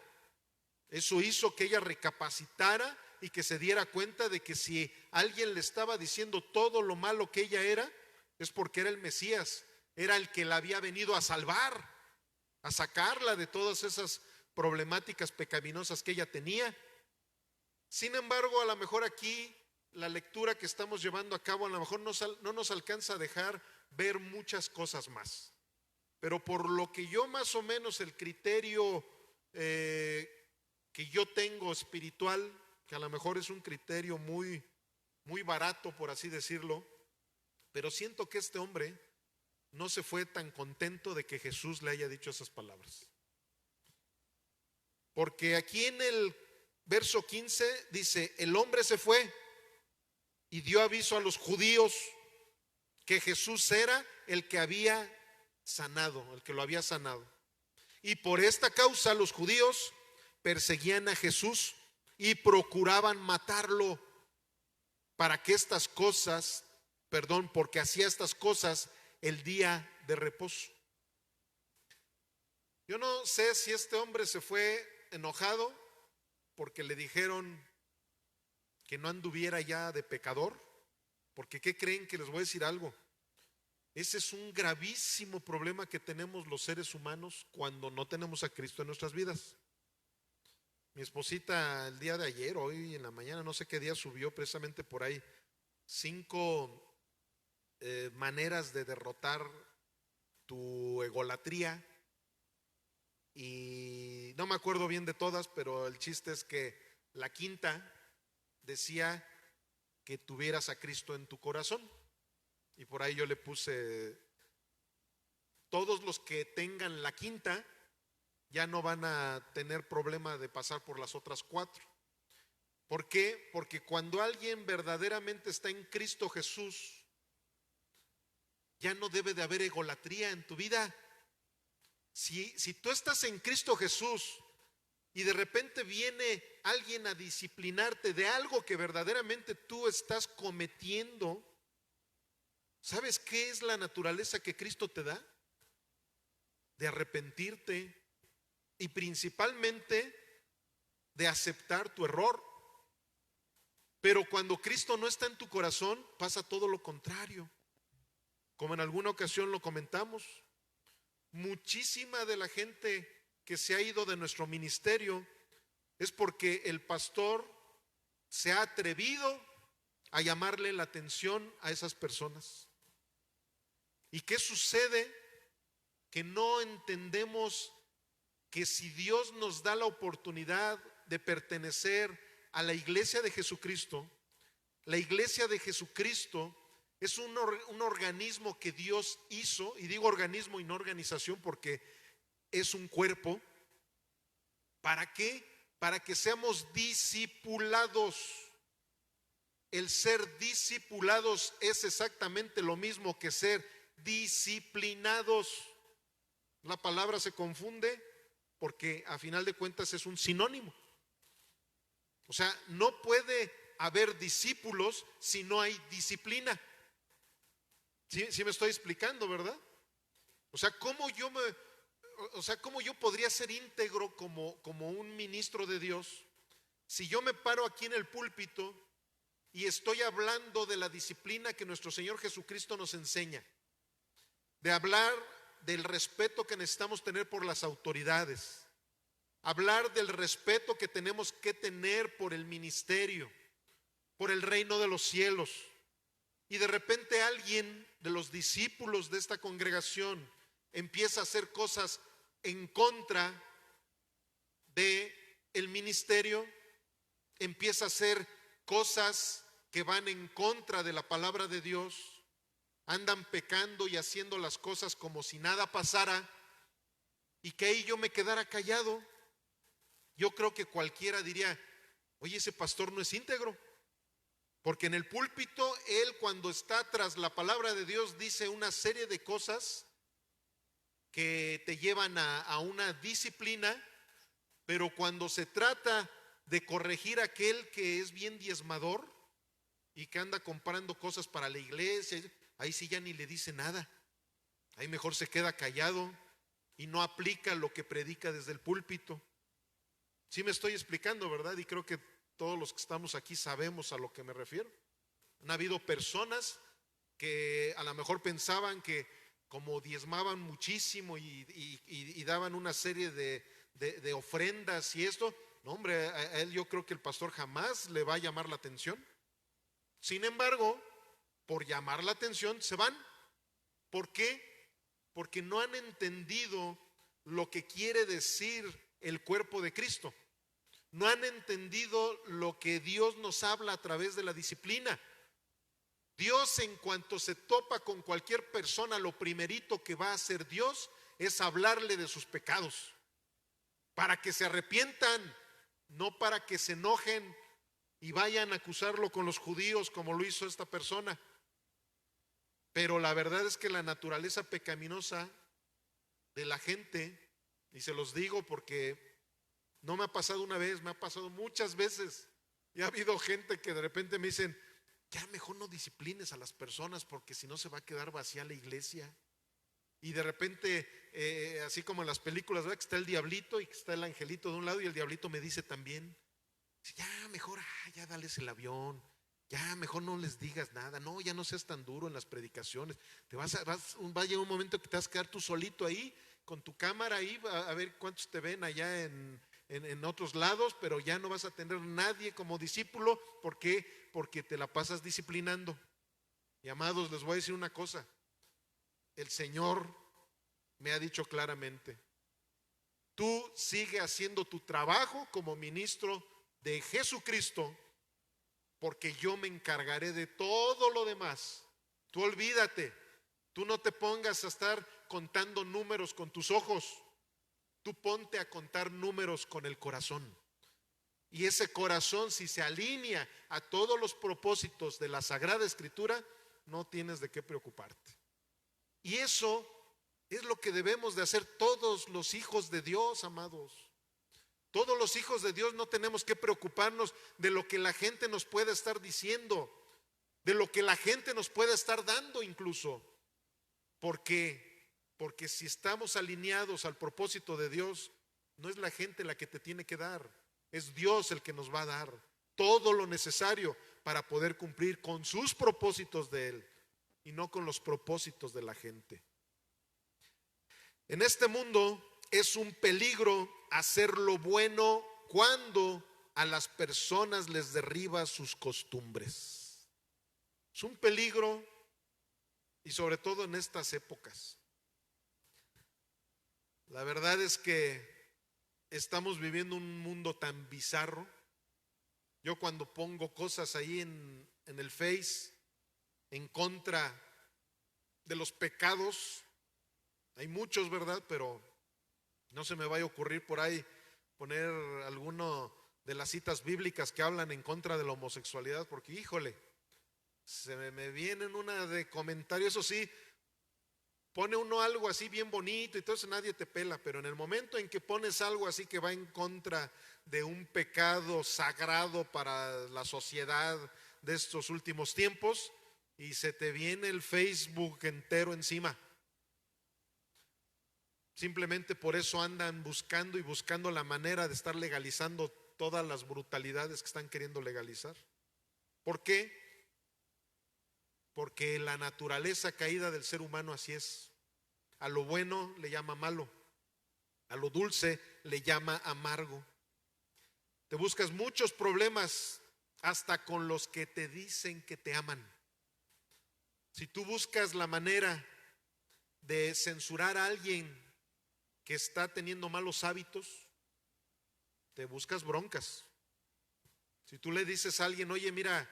eso hizo que ella recapacitara y que se diera cuenta de que si alguien le estaba diciendo todo lo malo que ella era, es porque era el Mesías, era el que la había venido a salvar, a sacarla de todas esas problemáticas pecaminosas que ella tenía. Sin embargo, a lo mejor aquí la lectura que estamos llevando a cabo a lo mejor no nos alcanza a dejar ver muchas cosas más, pero por lo que yo más o menos, el criterio que yo tengo espiritual, que a lo mejor es un criterio muy, muy barato, por así decirlo, pero siento que este hombre no se fue tan contento de que Jesús le haya dicho esas palabras. Porque aquí en el verso 15 dice: el hombre se fue y dio aviso a los judíos que Jesús era el que había sanado, el que lo había sanado. Y por esta causa los judíos perseguían a Jesús y procuraban matarlo, para que estas cosas, porque hacía estas cosas el día de reposo. Yo no sé si este hombre se fue enojado porque le dijeron que no anduviera ya de pecador, porque ¿qué creen? Que les voy a decir algo. Ese es un gravísimo problema que tenemos los seres humanos cuando no tenemos a Cristo en nuestras vidas. Mi esposita el día de ayer, hoy en la mañana, no sé qué día, subió precisamente por ahí 5 maneras de derrotar tu egolatría, y no me acuerdo bien de todas, pero el chiste es que la quinta decía que tuvieras a Cristo en tu corazón, y por ahí yo le puse: todos los que tengan la quinta ya no van a tener problema de pasar por las otras 4. ¿Por qué? Porque cuando alguien verdaderamente está en Cristo Jesús, ya no debe de haber egolatría en tu vida. Si tú estás en Cristo Jesús y de repente viene alguien a disciplinarte de algo que verdaderamente tú estás cometiendo, ¿sabes qué es la naturaleza que Cristo te da? De arrepentirte y principalmente de aceptar tu error. Pero cuando Cristo no está en tu corazón, pasa todo lo contrario. Como en alguna ocasión lo comentamos, muchísima de la gente que se ha ido de nuestro ministerio es porque el pastor se ha atrevido a llamarle la atención a esas personas? ¿Y qué sucede? Que no entendemos que si Dios nos da la oportunidad de pertenecer a la iglesia de Jesucristo, la iglesia de Jesucristo es un organismo que Dios hizo, y digo organismo y no organización porque es un cuerpo. ¿Para qué? Para que seamos discipulados. El ser discipulados es exactamente lo mismo que ser disciplinados. La palabra se confunde porque a final de cuentas es un sinónimo. O sea, no puede haber discípulos si no hay disciplina. ¿Sí me estoy explicando, verdad? O sea, ¿cómo yo podría ser íntegro como un ministro de Dios si yo me paro aquí en el púlpito y estoy hablando de la disciplina que nuestro Señor Jesucristo nos enseña, de hablar del respeto que necesitamos tener por las autoridades, hablar del respeto que tenemos que tener por el ministerio, por el reino de los cielos, y de repente alguien de los discípulos de esta congregación empieza a hacer cosas en contra de el ministerio, empieza a hacer cosas que van en contra de la palabra de Dios, andan pecando y haciendo las cosas como si nada pasara, y que ahí yo me quedara callado. Yo creo que cualquiera diría: oye, ese pastor no es íntegro, porque en el púlpito él, cuando está tras la palabra de Dios, dice una serie de cosas que te llevan a una disciplina, pero cuando se trata de corregir a aquel que es bien diezmador y que anda comprando cosas para la iglesia, ahí sí ya ni le dice nada. Ahí mejor se queda callado y no aplica lo que predica desde el púlpito. Sí me estoy explicando, ¿verdad? Y creo que todos los que estamos aquí sabemos a lo que me refiero. Han habido personas que a lo mejor pensaban que como diezmaban muchísimo y daban una serie de ofrendas y esto, no, hombre, a él yo creo que el pastor jamás le va a llamar la atención. Sin embargo, por llamar la atención se van. ¿Por qué? Porque no han entendido lo que quiere decir el cuerpo de Cristo. No han entendido lo que Dios nos habla a través de la disciplina. Dios, en cuanto se topa con cualquier persona, lo primerito que va a hacer Dios es hablarle de sus pecados, para que se arrepientan, no para que se enojen y vayan a acusarlo con los judíos como lo hizo esta persona. Pero la verdad es que la naturaleza pecaminosa de la gente, y se los digo porque no me ha pasado una vez, me ha pasado muchas veces, y ha habido gente que de repente me dicen: ya mejor no disciplines a las personas porque si no se va a quedar vacía la iglesia. Y de repente, así como en las películas, ¿verdad? Que está el diablito y que está el angelito de un lado, y el diablito me dice también: ya mejor, ya dales el avión, ya mejor no les digas nada, no, ya no seas tan duro en las predicaciones, va a llegar un momento que te vas a quedar tú solito ahí con tu cámara ahí, a ver cuántos te ven allá en otros lados, pero ya no vas a tener nadie como discípulo. ¿Por qué? Porque te la pasas disciplinando. Y amados, les voy a decir una cosa: el Señor me ha dicho claramente: tú sigue haciendo tu trabajo como ministro de Jesucristo, porque yo me encargaré de todo lo demás. Tú olvídate, tú no te pongas a estar contando números con tus ojos, tú ponte a contar números con el corazón. Y ese corazón, si se alinea a todos los propósitos de la Sagrada Escritura, no tienes de qué preocuparte. Y eso es lo que debemos de hacer todos los hijos de Dios, amados. Todos los hijos de Dios no tenemos que preocuparnos de lo que la gente nos pueda estar diciendo, de lo que la gente nos pueda estar dando incluso. Porque si estamos alineados al propósito de Dios, no es la gente la que te tiene que dar, es Dios el que nos va a dar todo lo necesario para poder cumplir con sus propósitos de Él y no con los propósitos de la gente. En este mundo es un peligro hacer lo bueno cuando a las personas les derriba sus costumbres. Es un peligro, y sobre todo en estas épocas. La verdad es que estamos viviendo un mundo tan bizarro. Yo cuando pongo cosas ahí en el Face en contra de los pecados, hay muchos, ¿verdad? Pero no se me vaya a ocurrir por ahí poner alguno de las citas bíblicas que hablan en contra de la homosexualidad, porque híjole, se me vienen una de comentarios. Eso sí, pone uno algo así bien bonito y entonces nadie te pela, pero en el momento en que pones algo así que va en contra de un pecado sagrado para la sociedad de estos últimos tiempos, y se te viene el Facebook entero encima. Simplemente por eso andan buscando y buscando la manera de estar legalizando todas las brutalidades que están queriendo legalizar. ¿Por qué? Porque la naturaleza caída del ser humano así es. A lo bueno le llama malo, a lo dulce le llama amargo. Te buscas muchos problemas hasta con los que te dicen que te aman. Si tú buscas la manera de censurar a alguien que está teniendo malos hábitos, te buscas broncas. Si tú le dices a alguien, oye, mira,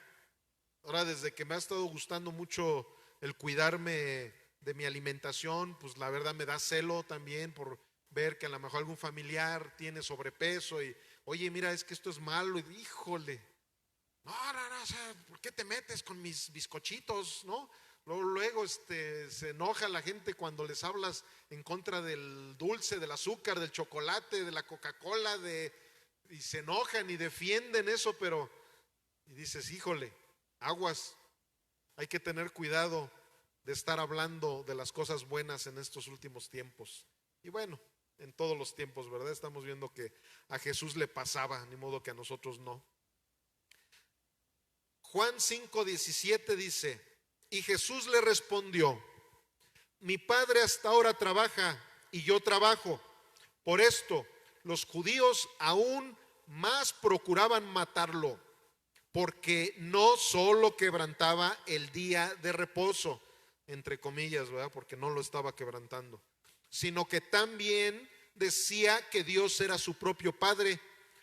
ahora desde que me ha estado gustando mucho el cuidarme de mi alimentación, pues la verdad me da celo también por ver que a lo mejor algún familiar tiene sobrepeso y, oye, mira, es que esto es malo, y híjole, no, o sea, ¿por qué te metes con mis bizcochitos, no? Luego se enoja la gente cuando les hablas en contra del dulce, del azúcar, del chocolate, de la Coca-Cola, y se enojan y defienden eso, pero y dices, híjole, aguas, hay que tener cuidado de estar hablando de las cosas buenas en estos últimos tiempos. Y bueno, en todos los tiempos, ¿verdad? Estamos viendo que a Jesús le pasaba, ni modo que a nosotros no. Juan 5:17 dice, y Jesús le respondió, mi Padre hasta ahora trabaja y yo trabajo. Por esto los judíos aún más procuraban matarlo, porque no solo quebrantaba el día de reposo, entre comillas, ¿verdad? Porque no lo estaba quebrantando, sino que también decía que Dios era su propio Padre,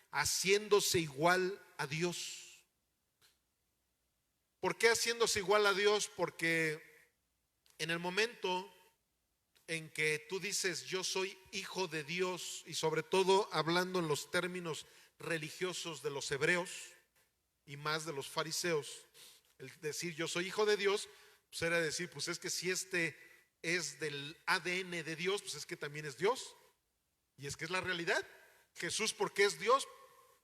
haciéndose igual a Dios. ¿Por qué haciéndose igual a Dios? Porque en el momento en que tú dices yo soy hijo de Dios, y sobre todo hablando en los términos religiosos de los hebreos y más de los fariseos, el decir yo soy hijo de Dios, pues era decir, pues es que si este es del ADN de Dios, pues es que también es Dios. Y es que es la realidad. Jesús, ¿por qué es Dios?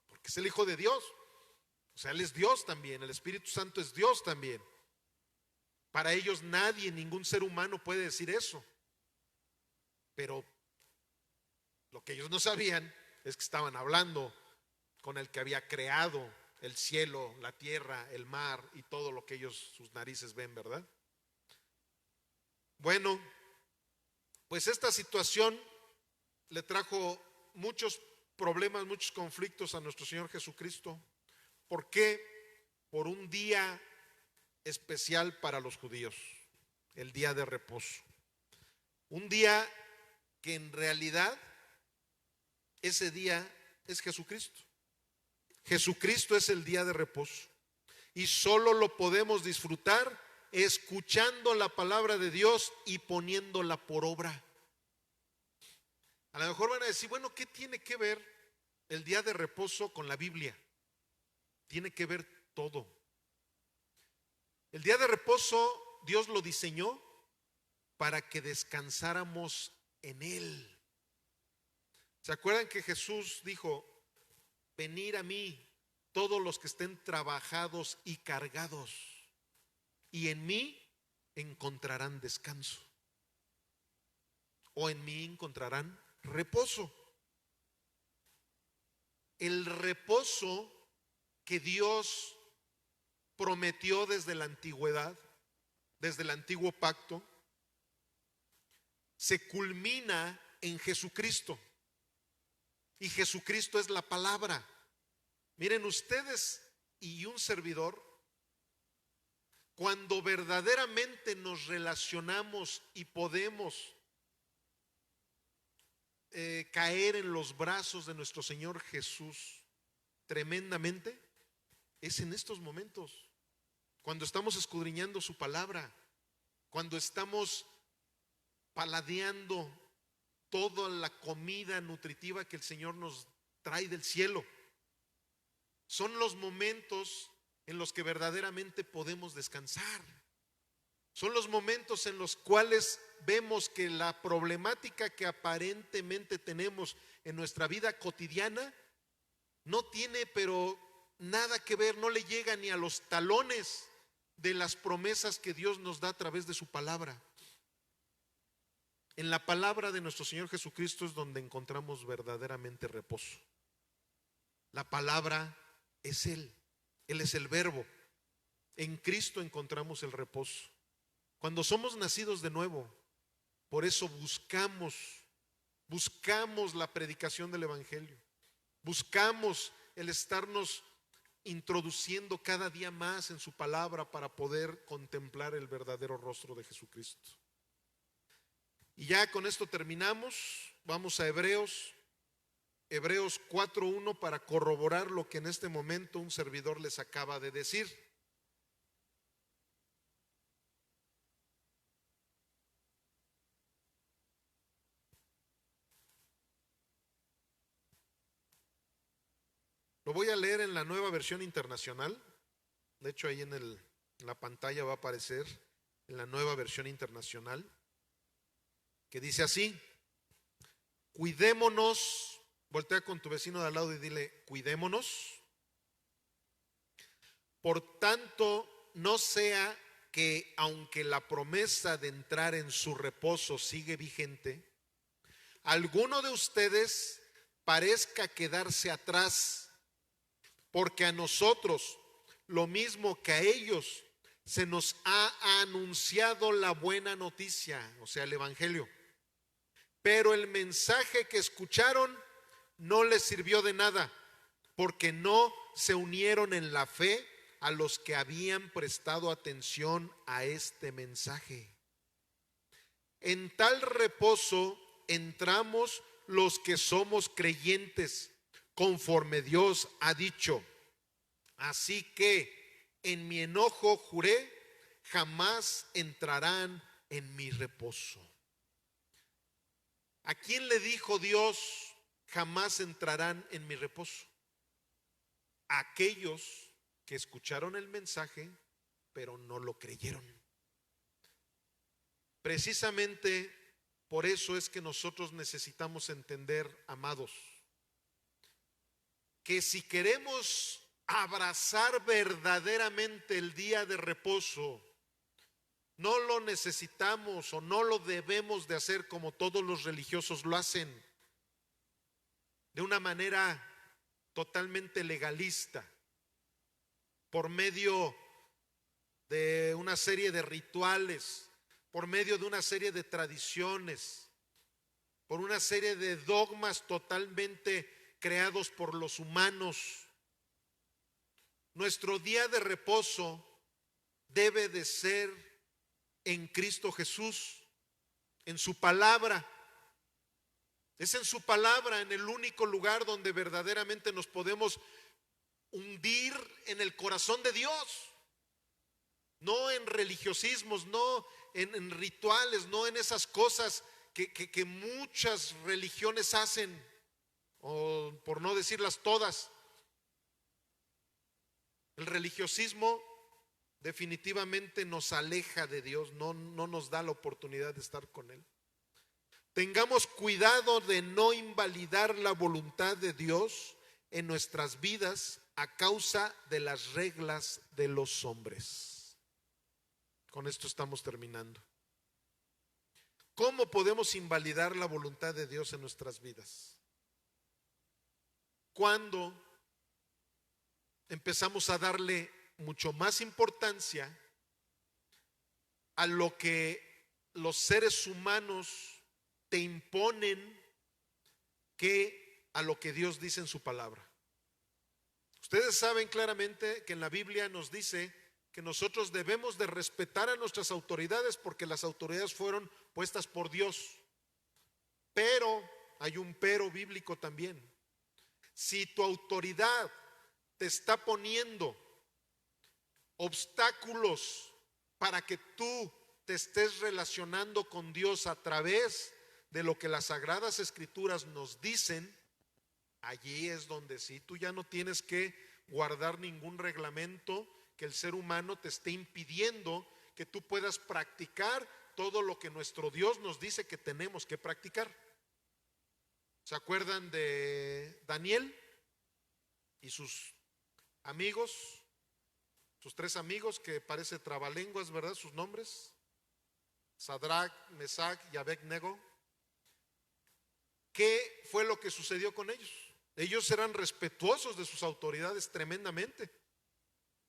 Porque es el Hijo de Dios. O sea, Él es Dios también, el Espíritu Santo es Dios también. Para ellos nadie, ningún ser humano puede decir eso. Pero lo que ellos no sabían es que estaban hablando con el que había creado el cielo, la tierra, el mar y todo lo que ellos, sus narices ven, ¿verdad? Bueno, pues esta situación le trajo muchos problemas, muchos conflictos a nuestro Señor Jesucristo. ¿Por qué? Por un día especial para los judíos, el día de reposo. Un día que en realidad ese día es Jesucristo. Jesucristo es el día de reposo y solo lo podemos disfrutar escuchando la palabra de Dios y poniéndola por obra. A lo mejor van a decir, bueno, ¿qué tiene que ver el día de reposo con la Biblia? Tiene que ver todo. El día de reposo Dios lo diseñó para que descansáramos en Él. ¿Se acuerdan que Jesús dijo, venid a mí todos los que estén trabajados y cargados, y en mí encontrarán descanso? O en mí encontrarán reposo. El reposo que Dios prometió desde la antigüedad, desde el antiguo pacto, se culmina en Jesucristo. Y Jesucristo es la palabra. Miren, ustedes y un servidor, cuando verdaderamente nos relacionamos y podemos caer en los brazos de nuestro Señor Jesús tremendamente, es en estos momentos, cuando estamos escudriñando su palabra, cuando estamos paladeando toda la comida nutritiva que el Señor nos trae del cielo. Son los momentos en los que verdaderamente podemos descansar. Son los momentos en los cuales vemos que la problemática que aparentemente tenemos en nuestra vida cotidiana no tiene pero nada que ver, no le llega ni a los talones de las promesas que Dios nos da a través de su palabra. En la palabra de nuestro Señor Jesucristo es donde encontramos verdaderamente reposo. La palabra es Él es el verbo. En Cristo encontramos el reposo. Cuando somos nacidos de nuevo, por eso buscamos la predicación del Evangelio, buscamos el estarnos introduciendo cada día más en su palabra para poder contemplar el verdadero rostro de Jesucristo. Y ya con esto terminamos. Vamos a Hebreos 4:1 para corroborar lo que en este momento un servidor les acaba de decir. Lo voy a leer en la Nueva Versión Internacional. De hecho, ahí en la pantalla va a aparecer en la Nueva Versión Internacional, que dice así: cuidémonos. Voltea con tu vecino de al lado y dile: cuidémonos. Por tanto, no sea que, aunque la promesa de entrar en su reposo sigue vigente, alguno de ustedes parezca quedarse atrás, porque a nosotros, lo mismo que a ellos, se nos ha anunciado la buena noticia, o sea, el Evangelio. Pero el mensaje que escucharon no les sirvió de nada, porque no se unieron en la fe a los que habían prestado atención a este mensaje. En tal reposo entramos los que somos creyentes, conforme Dios ha dicho: así que en mi enojo juré, jamás entrarán en mi reposo. ¿A quién le dijo Dios: jamás entrarán en mi reposo? A aquellos que escucharon el mensaje, pero no lo creyeron. Precisamente por eso es que nosotros necesitamos entender, amados, que si queremos abrazar verdaderamente el día de reposo, no lo necesitamos o no lo debemos de hacer como todos los religiosos lo hacen, de una manera totalmente legalista, por medio de una serie de rituales, por medio de una serie de tradiciones, por una serie de dogmas totalmente creados por los humanos. Nuestro día de reposo debe de ser en Cristo Jesús, en su palabra. Es en su palabra, en el único lugar donde verdaderamente nos podemos hundir en el corazón de Dios. No en religiosismos, no en rituales, no en esas cosas que muchas religiones hacen, o por no decirlas todas. El religiosismo definitivamente nos aleja de Dios, no nos da la oportunidad de estar con Él. Tengamos cuidado de no invalidar la voluntad de Dios en nuestras vidas a causa de las reglas de los hombres. Con esto estamos terminando. ¿Cómo podemos invalidar la voluntad de Dios en nuestras vidas? Cuando empezamos a darle mucho más importancia a lo que los seres humanos te imponen que a lo que Dios dice en su palabra. Ustedes saben claramente que en la Biblia nos dice que nosotros debemos de respetar a nuestras autoridades porque las autoridades fueron puestas por Dios. Pero hay un pero bíblico también. Si tu autoridad te está poniendo obstáculos para que tú te estés relacionando con Dios a través de lo que las Sagradas Escrituras nos dicen, allí es donde sí, tú ya no tienes que guardar ningún reglamento que el ser humano te esté impidiendo que tú puedas practicar todo lo que nuestro Dios nos dice que tenemos que practicar. ¿Se acuerdan de Daniel y sus amigos? Sus 3 amigos que parece trabalenguas, ¿verdad? Sus nombres: Sadrach, Mesach y Abednego. ¿Qué fue lo que sucedió con ellos? Ellos eran respetuosos de sus autoridades tremendamente,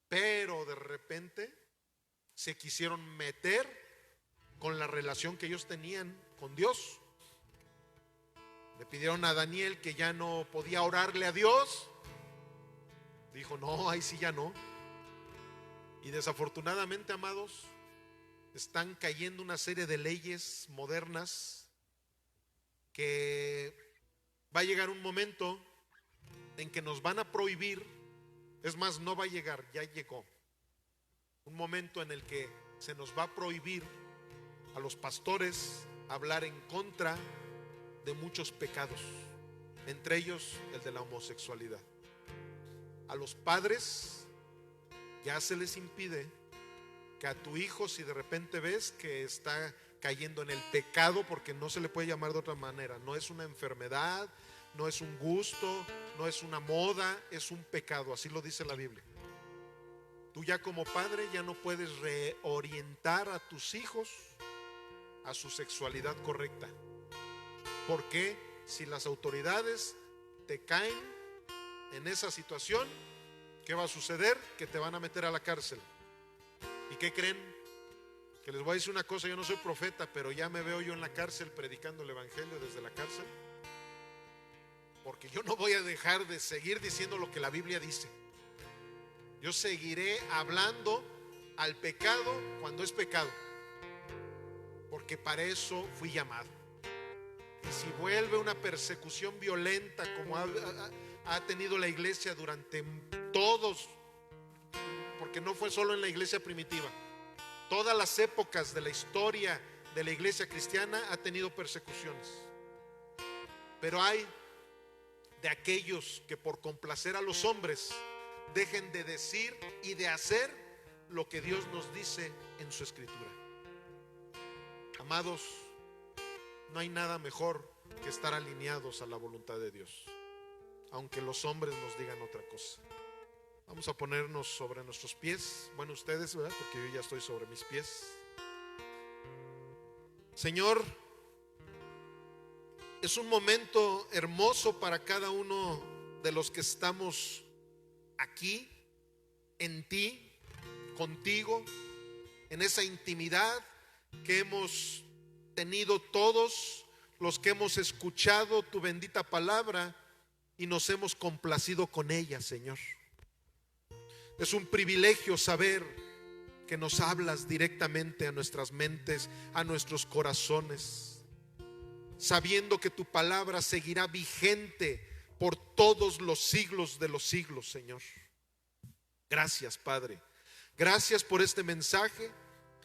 pero de repente se quisieron meter con la relación que ellos tenían con Dios. Le pidieron a Daniel que ya no podía orarle a Dios. Dijo, no, ahí sí ya no. Y desafortunadamente, amados, están cayendo una serie de leyes modernas que va a llegar un momento en que nos van a prohibir. Es más, no va a llegar, ya llegó un momento en el que se nos va a prohibir a los pastores hablar en contra de muchos pecados, entre ellos el de la homosexualidad. A los padres ya se les impide que a tu hijo, si de repente ves que está cayendo en el pecado, porque no se le puede llamar de otra manera, no es una enfermedad, no es un gusto, no es una moda, es un pecado, así lo dice la Biblia. Tú ya como padre ya no puedes reorientar a tus hijos a su sexualidad correcta. Porque si las autoridades te caen en esa situación, ¿qué va a suceder? Que te van a meter a la cárcel. ¿Y qué creen? Que les voy a decir una cosa, yo no soy profeta, pero ya me veo yo en la cárcel predicando el evangelio desde la cárcel. Porque yo no voy a dejar de seguir diciendo lo que la Biblia dice. Yo seguiré hablando al pecado cuando es pecado, porque para eso fui llamado. Y si vuelve una persecución violenta como ha tenido la iglesia durante todos, porque no fue solo en la iglesia primitiva, todas las épocas de la historia de la iglesia cristiana ha tenido persecuciones. Pero hay de aquellos que por complacer a los hombres dejen de decir y de hacer lo que Dios nos dice en su escritura. Amados, no hay nada mejor que estar alineados a la voluntad de Dios, aunque los hombres nos digan otra cosa. Vamos a ponernos sobre nuestros pies. Bueno, ustedes, ¿verdad? Porque yo ya estoy sobre mis pies. Señor, es un momento hermoso para cada uno de los que estamos aquí, en ti, contigo, en esa intimidad que hemos tenido todos los que hemos escuchado tu bendita palabra y nos hemos complacido con ella, Señor. Es un privilegio saber que nos hablas directamente a nuestras mentes, a nuestros corazones, sabiendo que tu palabra seguirá vigente por todos los siglos de los siglos, Señor. Gracias, Padre. Gracias por este mensaje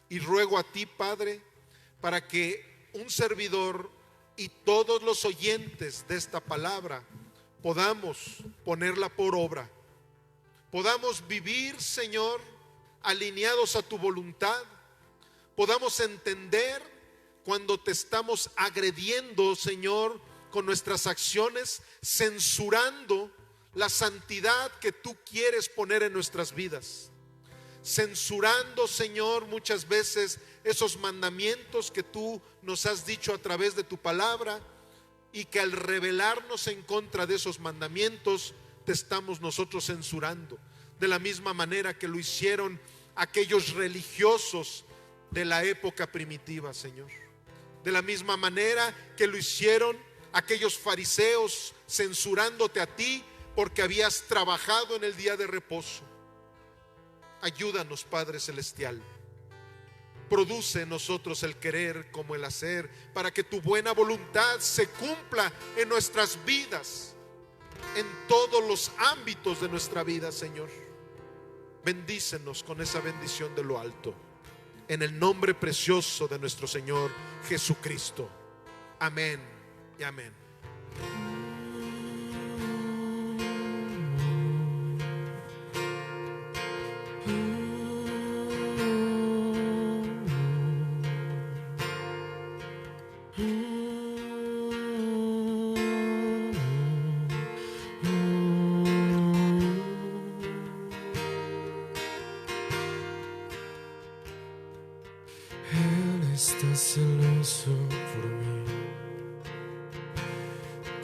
y ruego a ti, Padre, para que un servidor y todos los oyentes de esta palabra podamos ponerla por obra. Podamos vivir, Señor, alineados a tu voluntad. Podamos entender cuando te estamos agrediendo, Señor, con nuestras acciones, censurando la santidad que tú quieres poner en nuestras vidas. Censurando, Señor, muchas veces esos mandamientos que tú nos has dicho a través de tu palabra, y que al rebelarnos en contra de esos mandamientos te estamos nosotros censurando, de la misma manera que lo hicieron aquellos religiosos de la época primitiva, Señor. De la misma manera que lo hicieron aquellos fariseos censurándote a ti porque habías trabajado en el día de reposo. Ayúdanos, Padre Celestial. Produce en nosotros el querer como el hacer, para que tu buena voluntad se cumpla en nuestras vidas, en todos los ámbitos de nuestra vida, Señor. Bendícenos con esa bendición de lo alto, en el nombre precioso de nuestro Señor Jesucristo. Amén y amén. Él está celoso por mí,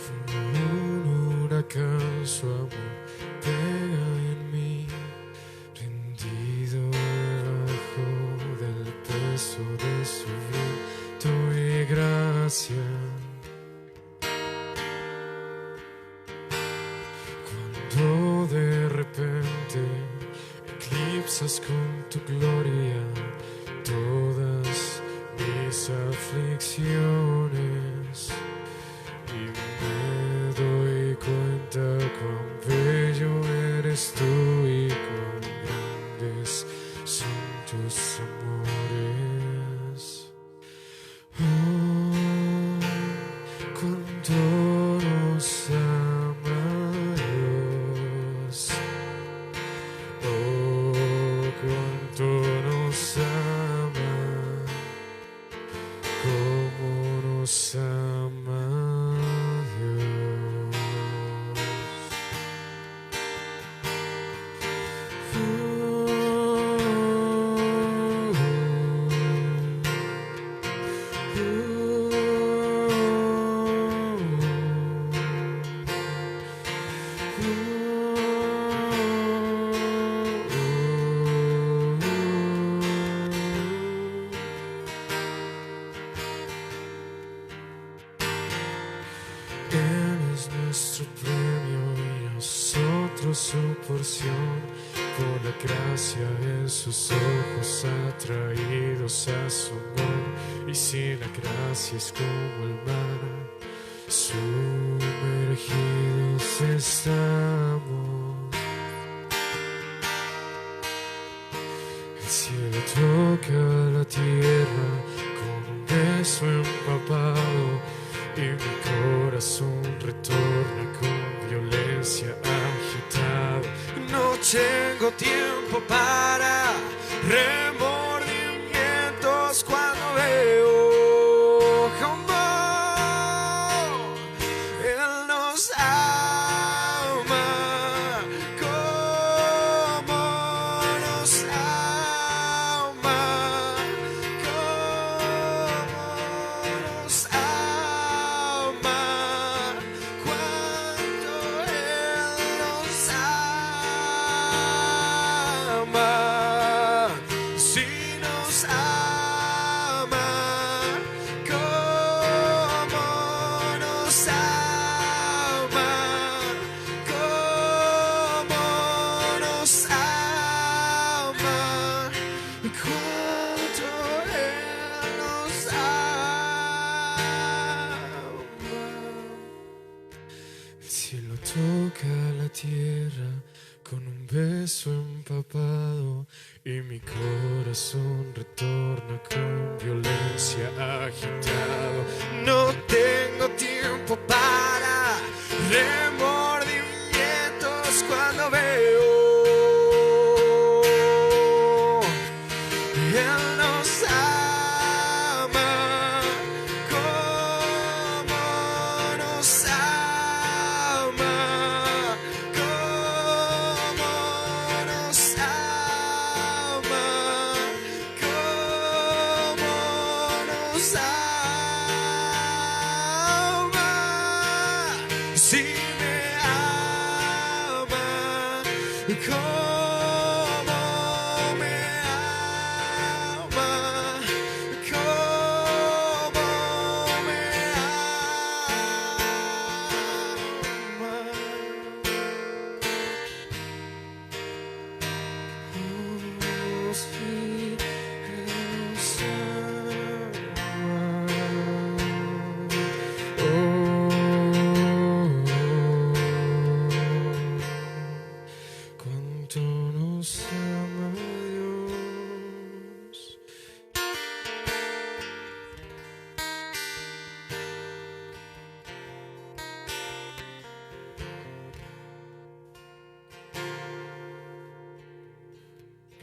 como un huracán su amor pega en mí, rendido debajo del peso de su viento y gracia. Cuando de repente eclipsas con tu gloria todas mis aflicciones, y me doy cuenta cuán bello eres tú y cuán grandes son tus amores. Oh, cuánto nos ama Dios. Oh, cuánto nos ama, cómo nos ama Dios. Él es nuestro premio y nosotros su porción, por la gracia en sus ojos atraídos a su amor, y si la gracia es como el mar, sumergidos estamos. El cielo toca la tierra con un beso empapado, y mi corazón retorna con violencia agitado. No tengo tiempo para remordimientos cuando veo cómo Él nos ama, cómo nos ama, cómo nos ama, cuánto Él nos ama, si nos ama, cómo nos ama, cómo nos ama, cuánto Él nos ama. El cielo toca la tierra con un beso empapado, y mi corazón retorna con violencia agitado. No tengo tiempo para remordimientos cuando veo Él nos ama, cómo nos ama, cómo nos ama, cómo nos ama, si me ama, cómo me ama, cómo me ama.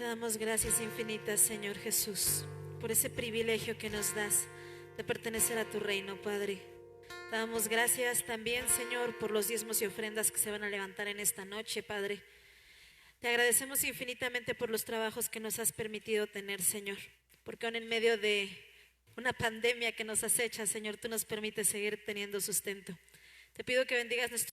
Te damos gracias infinitas, Señor Jesús, por ese privilegio que nos das de pertenecer a tu reino, Padre. Te damos gracias también, Señor, por los diezmos y ofrendas que se van a levantar en esta noche, Padre. Te agradecemos infinitamente por los trabajos que nos has permitido tener, Señor, porque aún en medio de una pandemia que nos acecha, Señor, tú nos permites seguir teniendo sustento. Te pido que bendigas nuestro